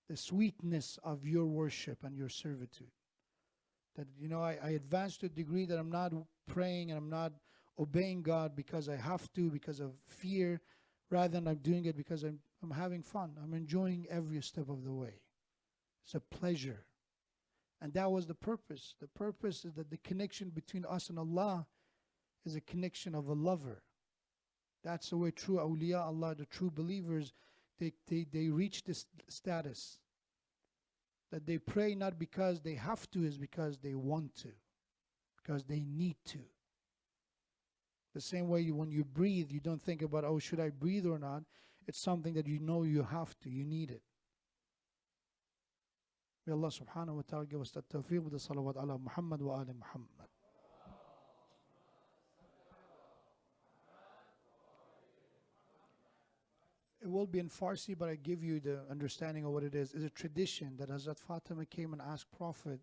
S6: the sweetness of your worship and your servitude. That, I advance to a degree that I'm not praying and I'm not obeying God because I have to, because of fear, rather than I'm doing it because I'm having fun. I'm enjoying every step of the way. It's a pleasure. And that was the purpose. The purpose is that the connection between us and Allah is a connection of a lover. That's the way true awliya Allah, the true believers, they reach this status. That they pray not because they have to, is because they want to. Because they need to. The same way when you breathe, you don't think about, oh, should I breathe or not? It's something that you know you have to, you need it. May Allah subhanahu wa ta'ala give us the tawfiq with the salawat ala Muhammad wa ali Muhammad. It will be in Farsi, but I give you the understanding of what it is. It's a tradition that Hazrat Fatima came and asked Prophet,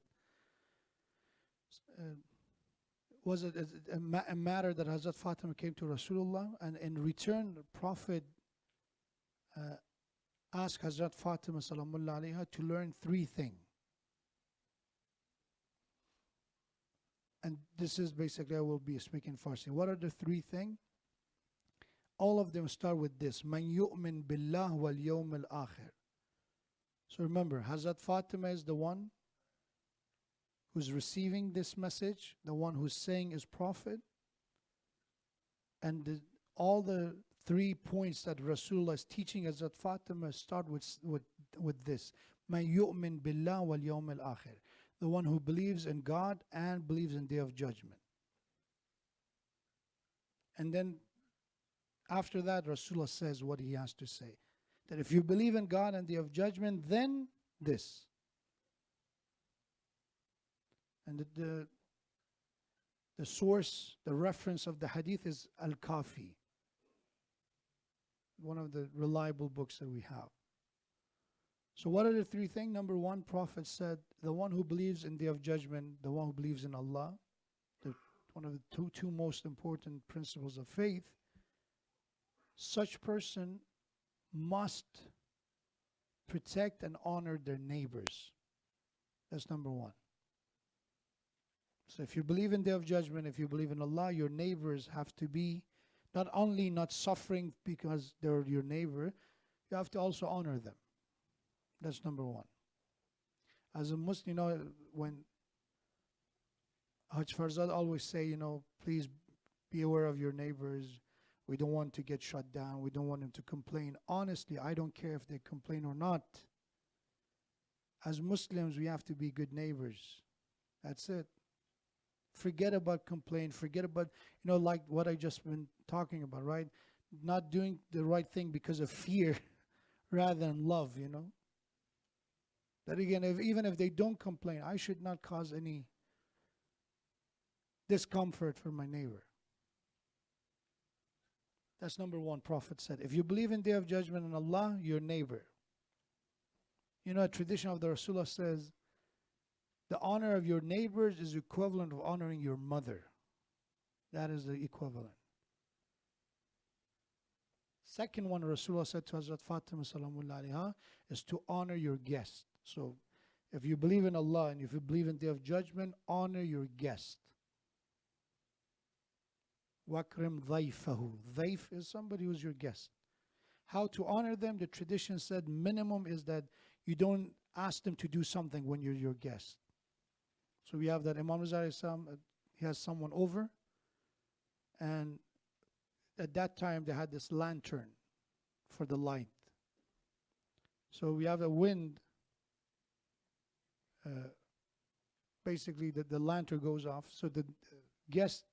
S6: was it a matter that Hazrat Fatima came to Rasulullah, and in return the Prophet asked Hazrat Fatima salamullah alayha to learn 3 things. And this is basically, I will be speaking Farsi. What are the 3 things? All of them start with this: Man yu'min billah wal yawm al-akhir. So remember, Hazrat Fatima is the one who's receiving this message, the one who's saying is Prophet. And all the 3 points that Rasulullah is teaching Hazrat Fatima start with this: Man yu'min billah wal yawm al-akhir. The one who believes in God and believes in Day of Judgment. And then after that, Rasulullah says what he has to say. That if you believe in God and Day of Judgment, then this. And the source, the reference of the hadith is Al-Kafi. one of the reliable books that we have. So what are the three things? Number one, Prophet said, the one who believes in Day of Judgment, the one who believes in Allah, one of the two most important principles of faith, such person must protect and honor their neighbors. That's number one. So if you believe in Day of Judgment, if you believe in Allah, your neighbors have to be not only not suffering because they're your neighbor, you have to also honor them. That's number one. As a Muslim, when Hajj Farzad always say, please be aware of your neighbors. We don't want to get shut down. We don't want them to complain. Honestly, I don't care if they complain or not. As Muslims, we have to be good neighbors. That's it. Forget about complaint. Forget about, like what I just been talking about, right? Not doing the right thing because of fear rather than love, That again, even if they don't complain, I should not cause any discomfort for my neighbor. That's number one, Prophet said. If you believe in Day of Judgment and Allah, your neighbor. A tradition of the Rasulullah says, the honor of your neighbors is equivalent of honoring your mother. That is the equivalent. Second one, Rasulullah said to Hazrat Fatima Salamullah alayha, is to honor your guest. So, if you believe in Allah and if you believe in Day of Judgment, honor your guest. Wakrim dhayfahu. Dhayf is somebody who's your guest. How to honor them? The tradition said minimum is that you don't ask them to do something when you're your guest. So we have that Imam Rizal, he has someone over, and at that time they had this lantern for the light. So we have a wind, basically the lantern goes off, so the guest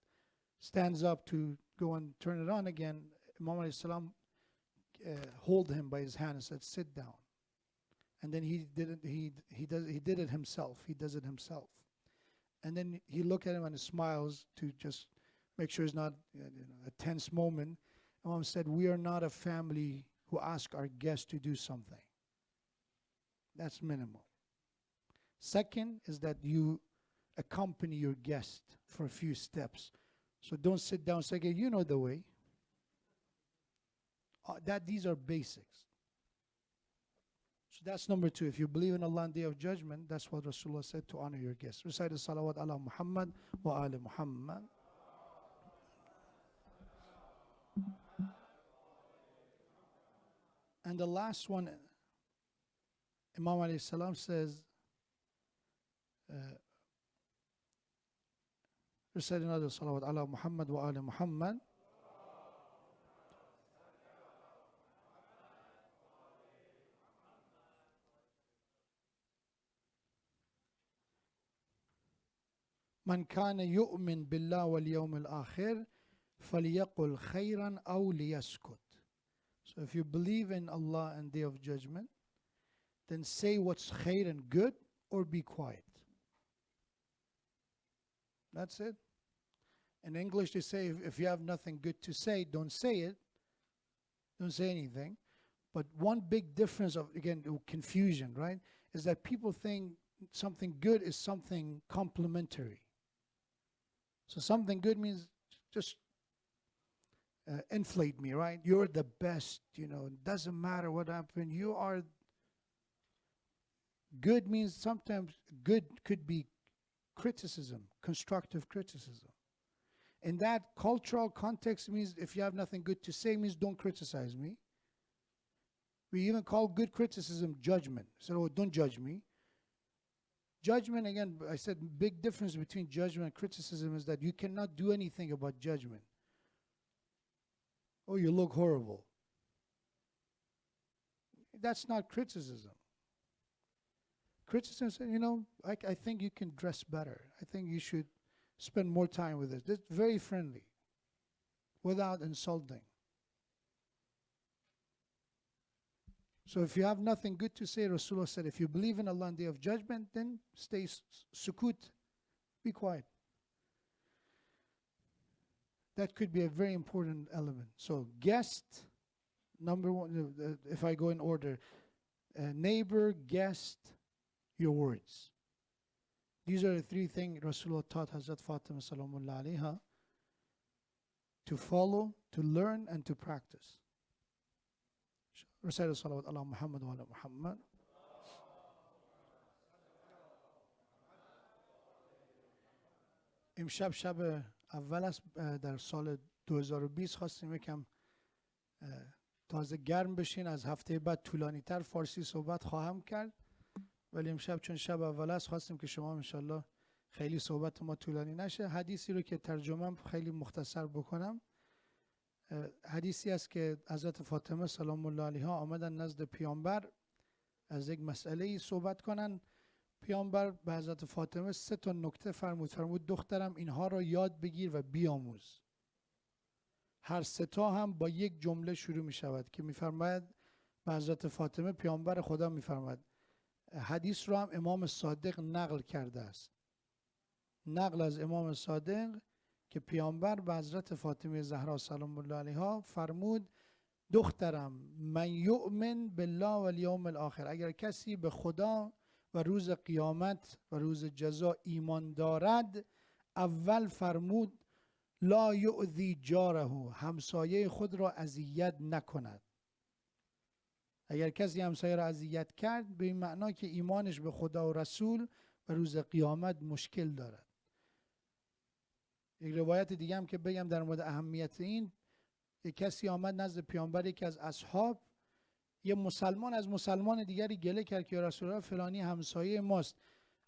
S6: stands up to go and turn it on again. Imam alayhi salam hold him by his hand and said, sit down. And then he did it himself. He does it himself. And then he looked at him and he smiles to just make sure it's not a tense moment. Imam said, we are not a family who ask our guests to do something. That's minimal. Second is that you accompany your guest for a few steps. So don't sit down and say, okay, you know the way. These are basics. So that's number two. If you believe in Allah on Day of Judgment, that's what Rasulullah said, to honor your guests. Recite the salawat ala Muhammad wa ali Muhammad. And the last one, Imam alayhi salam says, recite another salawat ala Muhammad wa ali Muhammad. من كان يؤمن بالله واليوم الآخر فليقل خيرا أو ليسكت. So if you believe in Allah and Day of Judgment, then say what's khair and good, or be quiet. That's it. In English they say, if you have nothing good to say, don't say it. Don't say anything. But one big difference of, again, confusion, right, is that people think something good is something complimentary. So something good means just inflate me, right? You're the best, it doesn't matter what happened. You are. Good means sometimes good could be criticism, constructive criticism. In that cultural context means if you have nothing good to say, means don't criticize me. We even call good criticism judgment. So don't judge me. Judgment, again, I said big difference between judgment and criticism is that you cannot do anything about judgment. Oh, you look horrible. That's not criticism. Criticism says, I think you can dress better. I think you should spend more time with this. That's very friendly, without insulting. So if you have nothing good to say, Rasulullah said, if you believe in Allah on Day of Judgment, then stay sukut, be quiet. That could be a very important element. So guest, number one, if I go in order, neighbor, guest, your words. These are the three things Rasulullah taught Hazrat Fatima Salamullah alayha to follow, to learn, and to practice. Recite salawat ala Muhammad wa ala Muhammad. امشب شب اول است در سال 2020. خواستیم یکم تازه گرم بشین. از هفته بعد طولانی تر فارسی صحبت خواهم کرد، ولی امشب چون شب اول است خواستیم که شما انشالله خیلی صحبت ما طولانی نشه. حدیثی رو که ترجمه‌ام خیلی مختصر بکنم. حدیثی است که حضرت فاطمه سلام الله علیها آمدن نزد پیامبر از یک مسئله ای صحبت کنن. پیامبر به حضرت فاطمه 3 تا نکته فرمود دخترم اینها را یاد بگیر و بیاموز. هر 3 تا هم با یک جمله شروع می شود که میفرماید به حضرت فاطمه پیامبر خدا میفرماید. حدیث رو هم امام صادق نقل کرده است. نقل از امام صادق که پیامبر به حضرت فاطمه زهرا سلام الله علیها فرمود دخترم من یؤمن بالله و الیوم الاخر، اگر کسی به خدا و روز قیامت و روز جزا ایمان دارد، اول فرمود لا یؤذی جاره، همسایه خود را اذیت نکند. اگر کسی همسایه را اذیت کرد به این معنا که ایمانش به خدا و رسول و روز قیامت مشکل دارد. یک روایت دیگه هم که بگم در مورد اهمیت این، یک کسی آمد نزد پیامبر، یکی از اصحاب، یه مسلمان از مسلمان دیگری گله کرد که یا رسول الله فلانی همسایه ماست،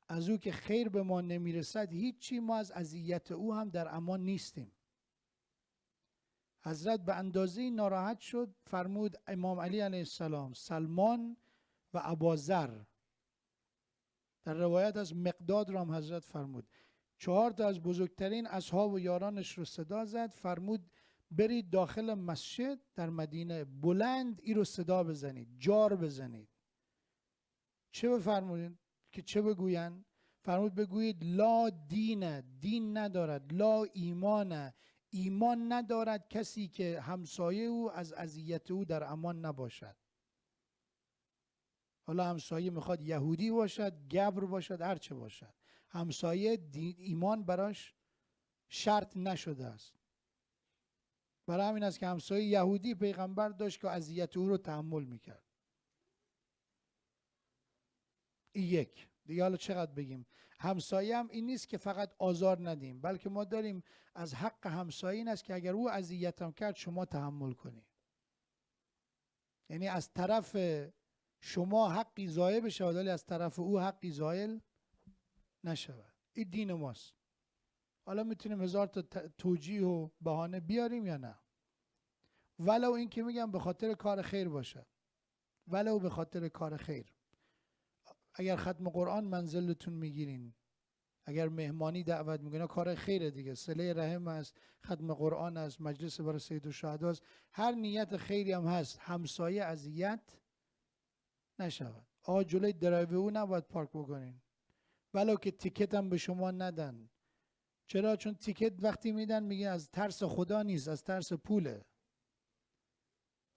S6: از او که خیر به ما نمیرسد هیچی، ما از اذیت او هم در امان نیستیم. حضرت به اندازه ناراحت شد، فرمود امام علی علیه السلام، سلمان و ابوذر. در روایت از مقداد را هم حضرت فرمود. 4 تا از بزرگترین اصحاب و یارانش رو صدا زد، فرمود برید داخل مسجد در مدینه، بلند این رو صدا بزنید، جار بزنید. چه بفرمودید که چه بگوین؟ فرمود بگویید لا دین، دین ندارد، لا ایمان، ایمان ندارد کسی که همسایه او از اذیت او در امان نباشد. حالا همسایه میخواد یهودی باشد، گبر باشد، هر چه باشد، همسایه ایمان براش شرط نشده است. برای همین است که همسایه یهودی پیغمبر داشت که اذیت او رو تحمل میکرد. این یک. دیگه حالا چقدر بگیم؟ همسایه هم این نیست که فقط آزار ندیم، بلکه ما داریم از حق همسایه این است که اگر او اذیتم کرد شما تحمل کنید. یعنی از طرف شما حقی ضایع بشه ولی از طرف او حقی زائل نشود. این دین ماست. حالا میتونیم 1000 تا توجیه و بهانه بیاریم یا نه، ولو این که میگم به خاطر کار خیر باشد، ولو به خاطر کار خیر. اگر ختم قرآن منزلتون میگیرین، اگر مهمانی دعوت میکنین، کار خیره دیگه، صله رحم است، ختم قرآن است، مجلس برای سید الشهدا است، هر نیت خیری هم هست، همسایه اذیت نشود. آقا جلوی درایو او نباید پارک بکنین، ولو که تیکت هم به شما ندن. چرا؟ چون تیکت وقتی میدن میگه از ترس خدا نیست، از ترس پوله.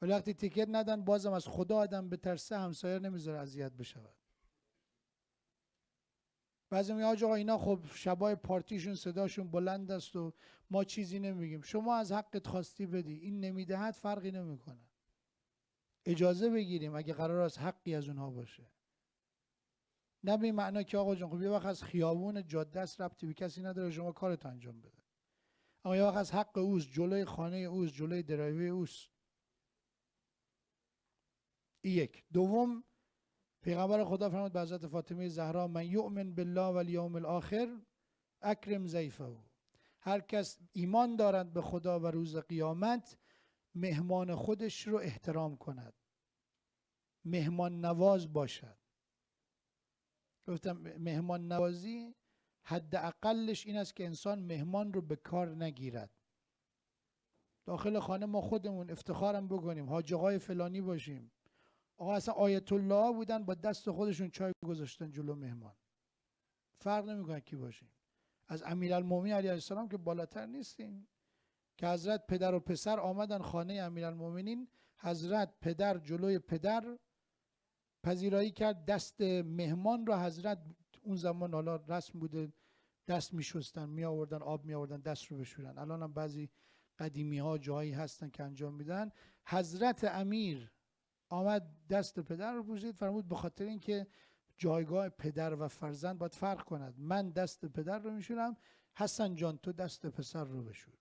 S6: ولی وقتی تیکت ندن بازم از خدا آدم به ترسه، همسایه نمیذاره اذیت بشود. بعضی میگه آقا اینا خب شبای پارتیشون صداشون بلند است و ما چیزی نمیگیم. شما از حقت خواستی بدی، این نمیدهد فرقی نمیکنه. اجازه بگیریم اگه قرار است حقی از اونها باشه. نه به این معنا که آقا جون خب یه وقت از خیابون جاده است ربطی به کسی نداره، شما کارت انجام بده. اما یه وقت از حق اوست، جلوی خانه اوست، جلوی درایوی اوست. یک. دوم، پیغمبر خدا فرمود به حضرت فاطمه زهرا من یؤمن بالله و الیوم الاخر اکرم ضیفه. هر کس ایمان دارد به خدا و روز قیامت مهمان خودش رو احترام کند، مهمان نواز باشد. گفتم مهمان نوازی حد اقلش این است که انسان مهمان رو به کار نگیرد. داخل خانه ما خودمون افتخارم بکنیم، حاج آقای فلانی باشیم. آقا اصلا آیت الله بودن، با دست خودشون چای گذاشتن جلو مهمان. فرق نمیکنه کی باشیم. از امیرالمومنین علیه السلام که بالاتر نیستیم، که حضرت پدر و پسر آمدن خانه امیرالمومنین، حضرت پدر جلوی پدر پذیرایی کرد، دست مهمان را حضرت اون زمان حالا رسم بوده دست میشستن، می آوردن آب می آوردن دست رو بشورن. الان هم بعضی قدیمی ها جایی هستن که انجام میدن. حضرت امیر آمد دست پدر رو بوسید، فرمود به خاطر اینکه جایگاه پدر و فرزند باید فرق کند، من دست پدر رو میشورم، حسن جان تو دست پسر رو بشور.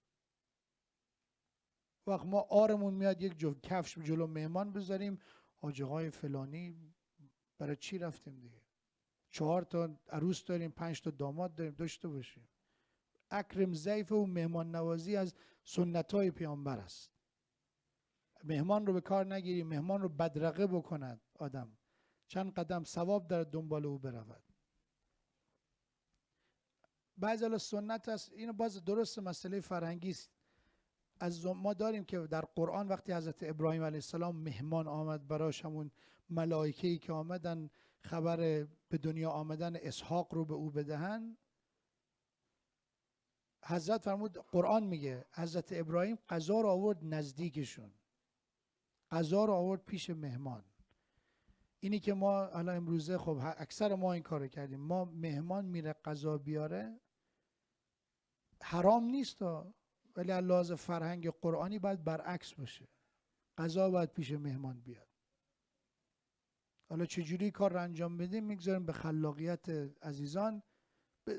S6: وقت ما آرمون میاد یک کفش جلو مهمان بذاریم، حاج آقای فلانی برای چی رفتیم دیگه؟ 4 تا عروس داریم، 5 تا داماد داریم، داشته باشیم. اکرم ضیف و مهمان نوازی از سنت‌های پیامبر است. مهمان رو به کار نگیریم، مهمان رو بدرقه بکند آدم، چند قدم ثواب در دنبال او برود. بعضی از سنت است، اینو باز درست مسئله فرهنگی است. از ما داریم که در قرآن وقتی حضرت ابراهیم علیه السلام مهمان آمد براش، همون ملائکه‌ای که آمدن خبر به دنیا آمدن اسحاق رو به او بدهن، حضرت فرمود، قرآن میگه حضرت ابراهیم غذا رو آورد نزدیکشون، غذا رو آورد پیش مهمان. اینی که ما الان امروزه خب اکثر ما این کارو کردیم، ما مهمان میره غذا بیاره، حرام نیست ولی لحاظ فرهنگ قرآنی باید برعکس باشه، غذا باید پیش مهمان بیاد. حالا چجوری کار رو انجام بدیم میگذاریم به خلاقیت عزیزان.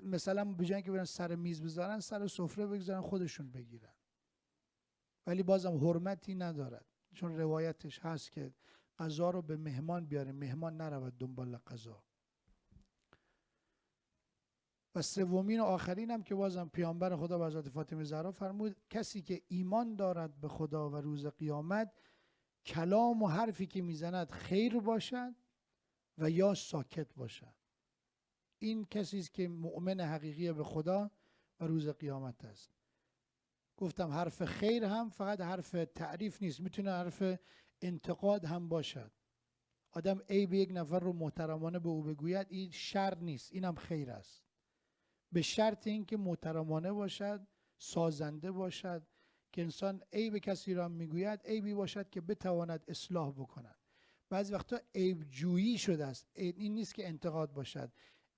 S6: مثلا به جای اینکه برن سر میز بذارن، سر سفره بگذارن خودشون بگیرن، ولی بازم حرمتی ندارد، چون روایتش هست که غذا رو به مهمان بیاره، مهمان نرود دنبال غذا. و سومین و آخرین هم که بازم پیامبر خدا به حضرت فاطمه زهرا فرمود، کسی که ایمان دارد به خدا و روز قیامت، کلام و حرفی که میزند خیر باشد و یا ساکت باشد، این کسی است که مؤمن حقیقی به خدا و روز قیامت است. گفتم حرف خیر هم فقط حرف تعریف نیست، میتونه حرف انتقاد هم باشد. آدم عیب یک نفر رو محترمانه به او بگوید، این شر نیست، اینم خیر است، به شرط اینکه محترمانه باشد، سازنده باشد، که انسان عیب کسی را میگوید عیبی باشد که بتواند اصلاح بکند. بعضی وقتا عیب جویی شده است، این نیست که انتقاد باشد.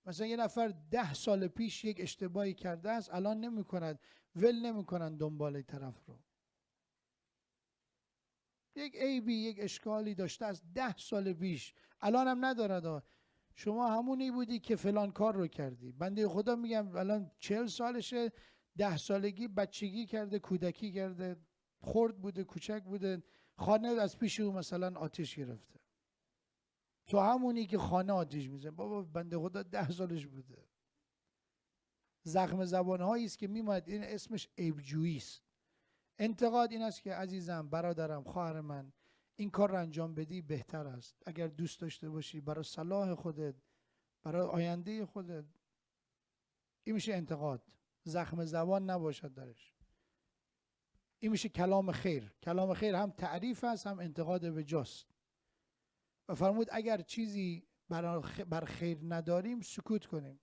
S6: مثلا یه نفر 10 سال پیش یک اشتباهی کرده است، الان نمی کند، ول نمی کنن دنبال طرف رو. یک عیبی یک اشکالی داشته است 10 سال پیش، الان هم ندارد. شما همونی بودی که فلان کار رو کردی. بنده خدا میگم الان 40 سالشه، 10 سالگی بچگی کرده، کودکی کرده، خرد بوده، کوچک بوده، خانه از پیش او مثلا آتش گرفته، تو همونی که خانه آتش میزنه. بابا بنده خدا 10 سالش بوده. زخم زبانهایی است که میماند، این اسمش عیبجویی است. انتقاد این است که عزیزم، برادرم، خواهر من، این کار رو انجام بدی بهتر است، اگر دوست داشته باشی برای صلاح خودت، برای آینده خودت. این میشه انتقاد، زخم زبان نباشد درش. این میشه کلام خیر. کلام خیر هم تعریف است هم انتقاد به جاست. و فرمود اگر چیزی بر خیر نداریم سکوت کنیم.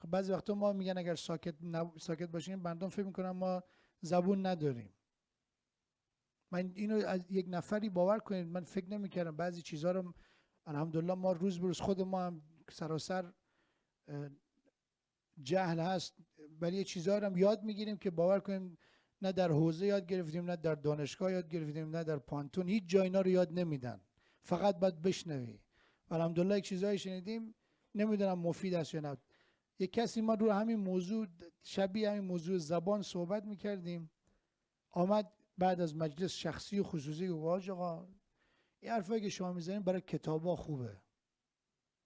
S6: بعضی وقتا ما میگن اگر ساکت باشیم، مردم فکر میکنن ما زبون نداریم. من اینو از یک نفری باور کنید، من فکر نمیکردم بعضی چیزها رو، الحمدلله ما روز به روز خود ما هم سراسر جهل هست، ولی یه چیزها رو هم یاد میگیریم که باور کنیم نه در حوزه یاد گرفتیم، نه در دانشگاه یاد گرفتیم، نه در پانتون، هیچ جای اینا رو یاد نمیدن، فقط باید بشنوی. الحمدلله یک چیزایی شنیدیم، نمیدونم مفید است یا نه. یک کسی، ما رو همین موضوع، شبیه همین موضوع زبان صحبت میکردیم، آمد بعد از مجلس شخصی و خصوصی گفت آقا این حرفایی که شما میزنید برای کتابا خوبه.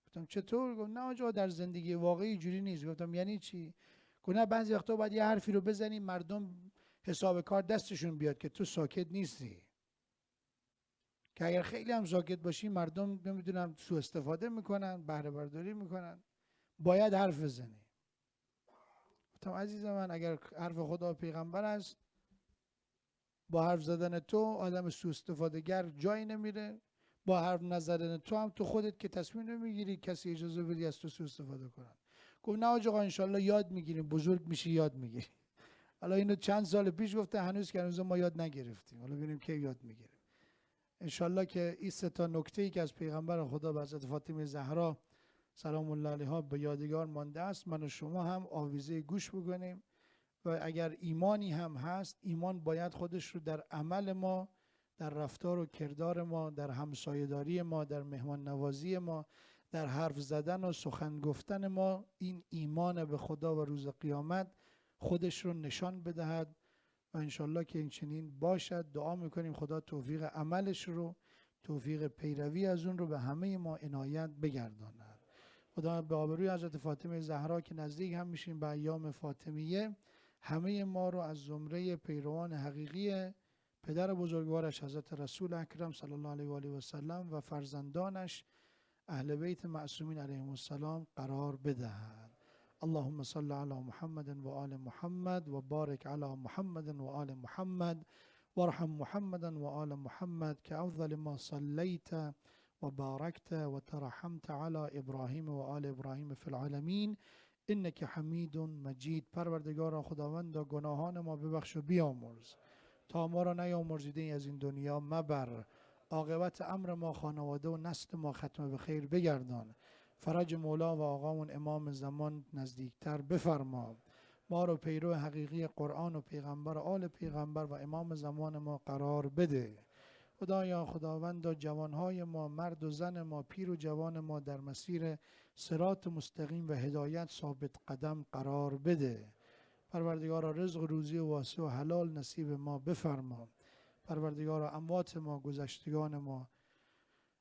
S6: گفتم چطور؟ گفت نه آقا در زندگی واقعی جوری نیست. گفتم یعنی چی؟ گفت نه بعضی وقتا باید یه حرفی رو بزنی مردم حساب کار دستشون بیاد که تو ساکت نیستی، که اگر خیلی هم ساکت باشی مردم نمیدونم سوء استفاده میکنن، بهره برداری میکنن، باید حرف بزنی. گفتم عزیز من، اگر حرف خدا و پیغمبر است، با حرف زدن تو آدم سوء استفاده گر جایی نمیره، با حرف نزدن تو هم تو خودت که تصمیم نمیگیری کسی اجازه بدی از تو سوء استفاده کنن. گفت نه آقا انشالله یاد میگیریم، بزرگ میشی یاد میگیری. حالا اینو چند سال پیش گفته، هنوز که هنوز ما یاد نگرفتیم، حالا ببینیم کی یاد میگیریم. انشالله که این سه تا نکته‌ای که از پیغمبر خدا به حضرت فاطمه زهرا سلام الله علیها به یادگار مانده است، من و شما هم آویزه گوش بکنیم و اگر ایمانی هم هست، ایمان باید خودش رو در عمل ما، در رفتار و کردار ما، در همسایه‌داری ما، در مهمان نوازی ما، در حرف زدن و سخن گفتن ما، این ایمان به خدا و روز قیامت خودش رو نشان بدهد و انشالله که این چنین باشد. دعا میکنیم خدا توفیق عملش رو، توفیق پیروی از اون رو به همه ما عنایت بگرداند. خدا به آبروی حضرت فاطمه زهرا که نزدیک هم میشیم به ایام فاطمیه، همه ما رو از زمره پیروان حقیقی پدر بزرگوارش حضرت رسول اکرم صلی الله علیه و آله و سلم و فرزندانش اهل بیت معصومین علیهم السلام قرار بدهد. اللهم صل علی محمد و آل محمد و بارک علی محمد و آل محمد وارحم محمد و آل محمد که افضل ما صلیت و بارکت و ترحمت علی ابراهیم و آل ابراهیم فی العالمین انک حمید مجید. پروردگارا خداوندا گناهان ما ببخش و بیامرز، تا ما را نیامرزیده از این دنیا مبر، عاقبت امر ما، خانواده و نسل ما ختم به خیر بگردان، فرج مولا و آقامون امام زمان نزدیکتر بفرما، ما رو پیرو حقیقی قرآن و پیغمبر آل پیغمبر و امام زمان ما قرار بده. خدایا خداوند جوانهای ما، مرد و زن ما، پیر و جوان ما در مسیر صراط مستقیم و هدایت ثابت قدم قرار بده. پروردگارا رزق روزی واسع و حلال نصیب ما بفرما. پروردگارا اموات ما، گذشتگان ما،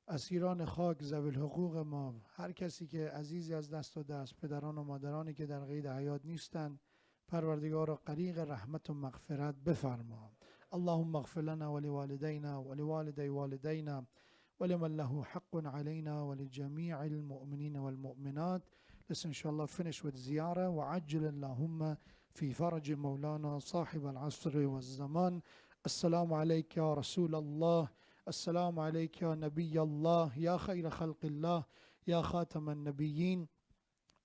S6: اسیران خاک، ذوی الحقوق ما، هر کسی که عزیزی از دست داده است، پدران و مادرانی که در قید حیات نیستند، پروردگارا غریق رحمت و مغفرت بفرما. اللهم اغفر لنا ولوالدينا ولوالدي والدينا ولمن له حق علينا ولجميع المؤمنين والمؤمنات. Let's inshallah finish with زيارة وعجل اللهم في فرج مولانا صاحب العصر والزمان. السلام عليك يا رسول الله، السلام عليك يا نبي الله، يا خير خلق الله، يا خاتم النبيين.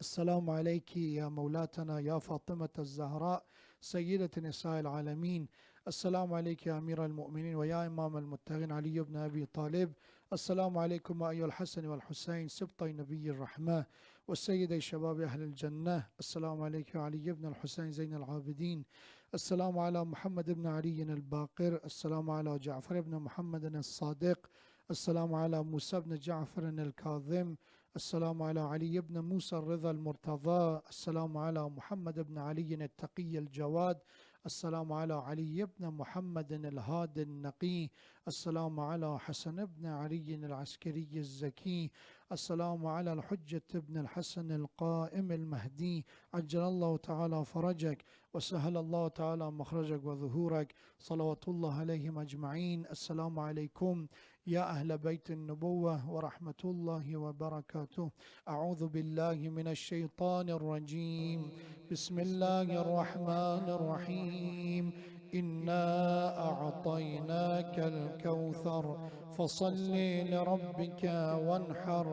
S6: السلام عليك يا مولاتنا يا فاطمة الزهراء سيدة نساء العالمين. السلام عليك يا أمير المؤمنين ويا إمام المتقين علي بن أبي طالب. السلام عليكم أيها الحسن والحسين سبطي نبي الرحمة والسيدي شباب أهل الجنة. السلام عليك يا علي بن الحسين زين العابدين. السلام على محمد بن علي الباقر. السلام على جعفر بن محمد الصادق. السلام على موسى بن جعفر الكاظم. السلام على علي بن موسى الرضا المرتضى. السلام على محمد بن علي التقي الجواد. السلام على علي بن محمد الهادي النقي. السلام على حسن بن علي العسكري الزكي. السلام على الحجة بن الحسن القائم المهدي عجل الله تعالى فرجك وسهل الله تعالى مخرجك وظهورك صلوات الله عليهم أجمعين. السلام عليكم يا أهل بيت النبوة ورحمة الله وبركاته. أعوذ بالله من الشيطان الرجيم. بسم الله الرحمن الرحيم. إنا أعطيناك الكوثر فصل لربك وانحر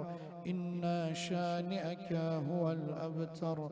S6: إن شانئك هو الأبتر.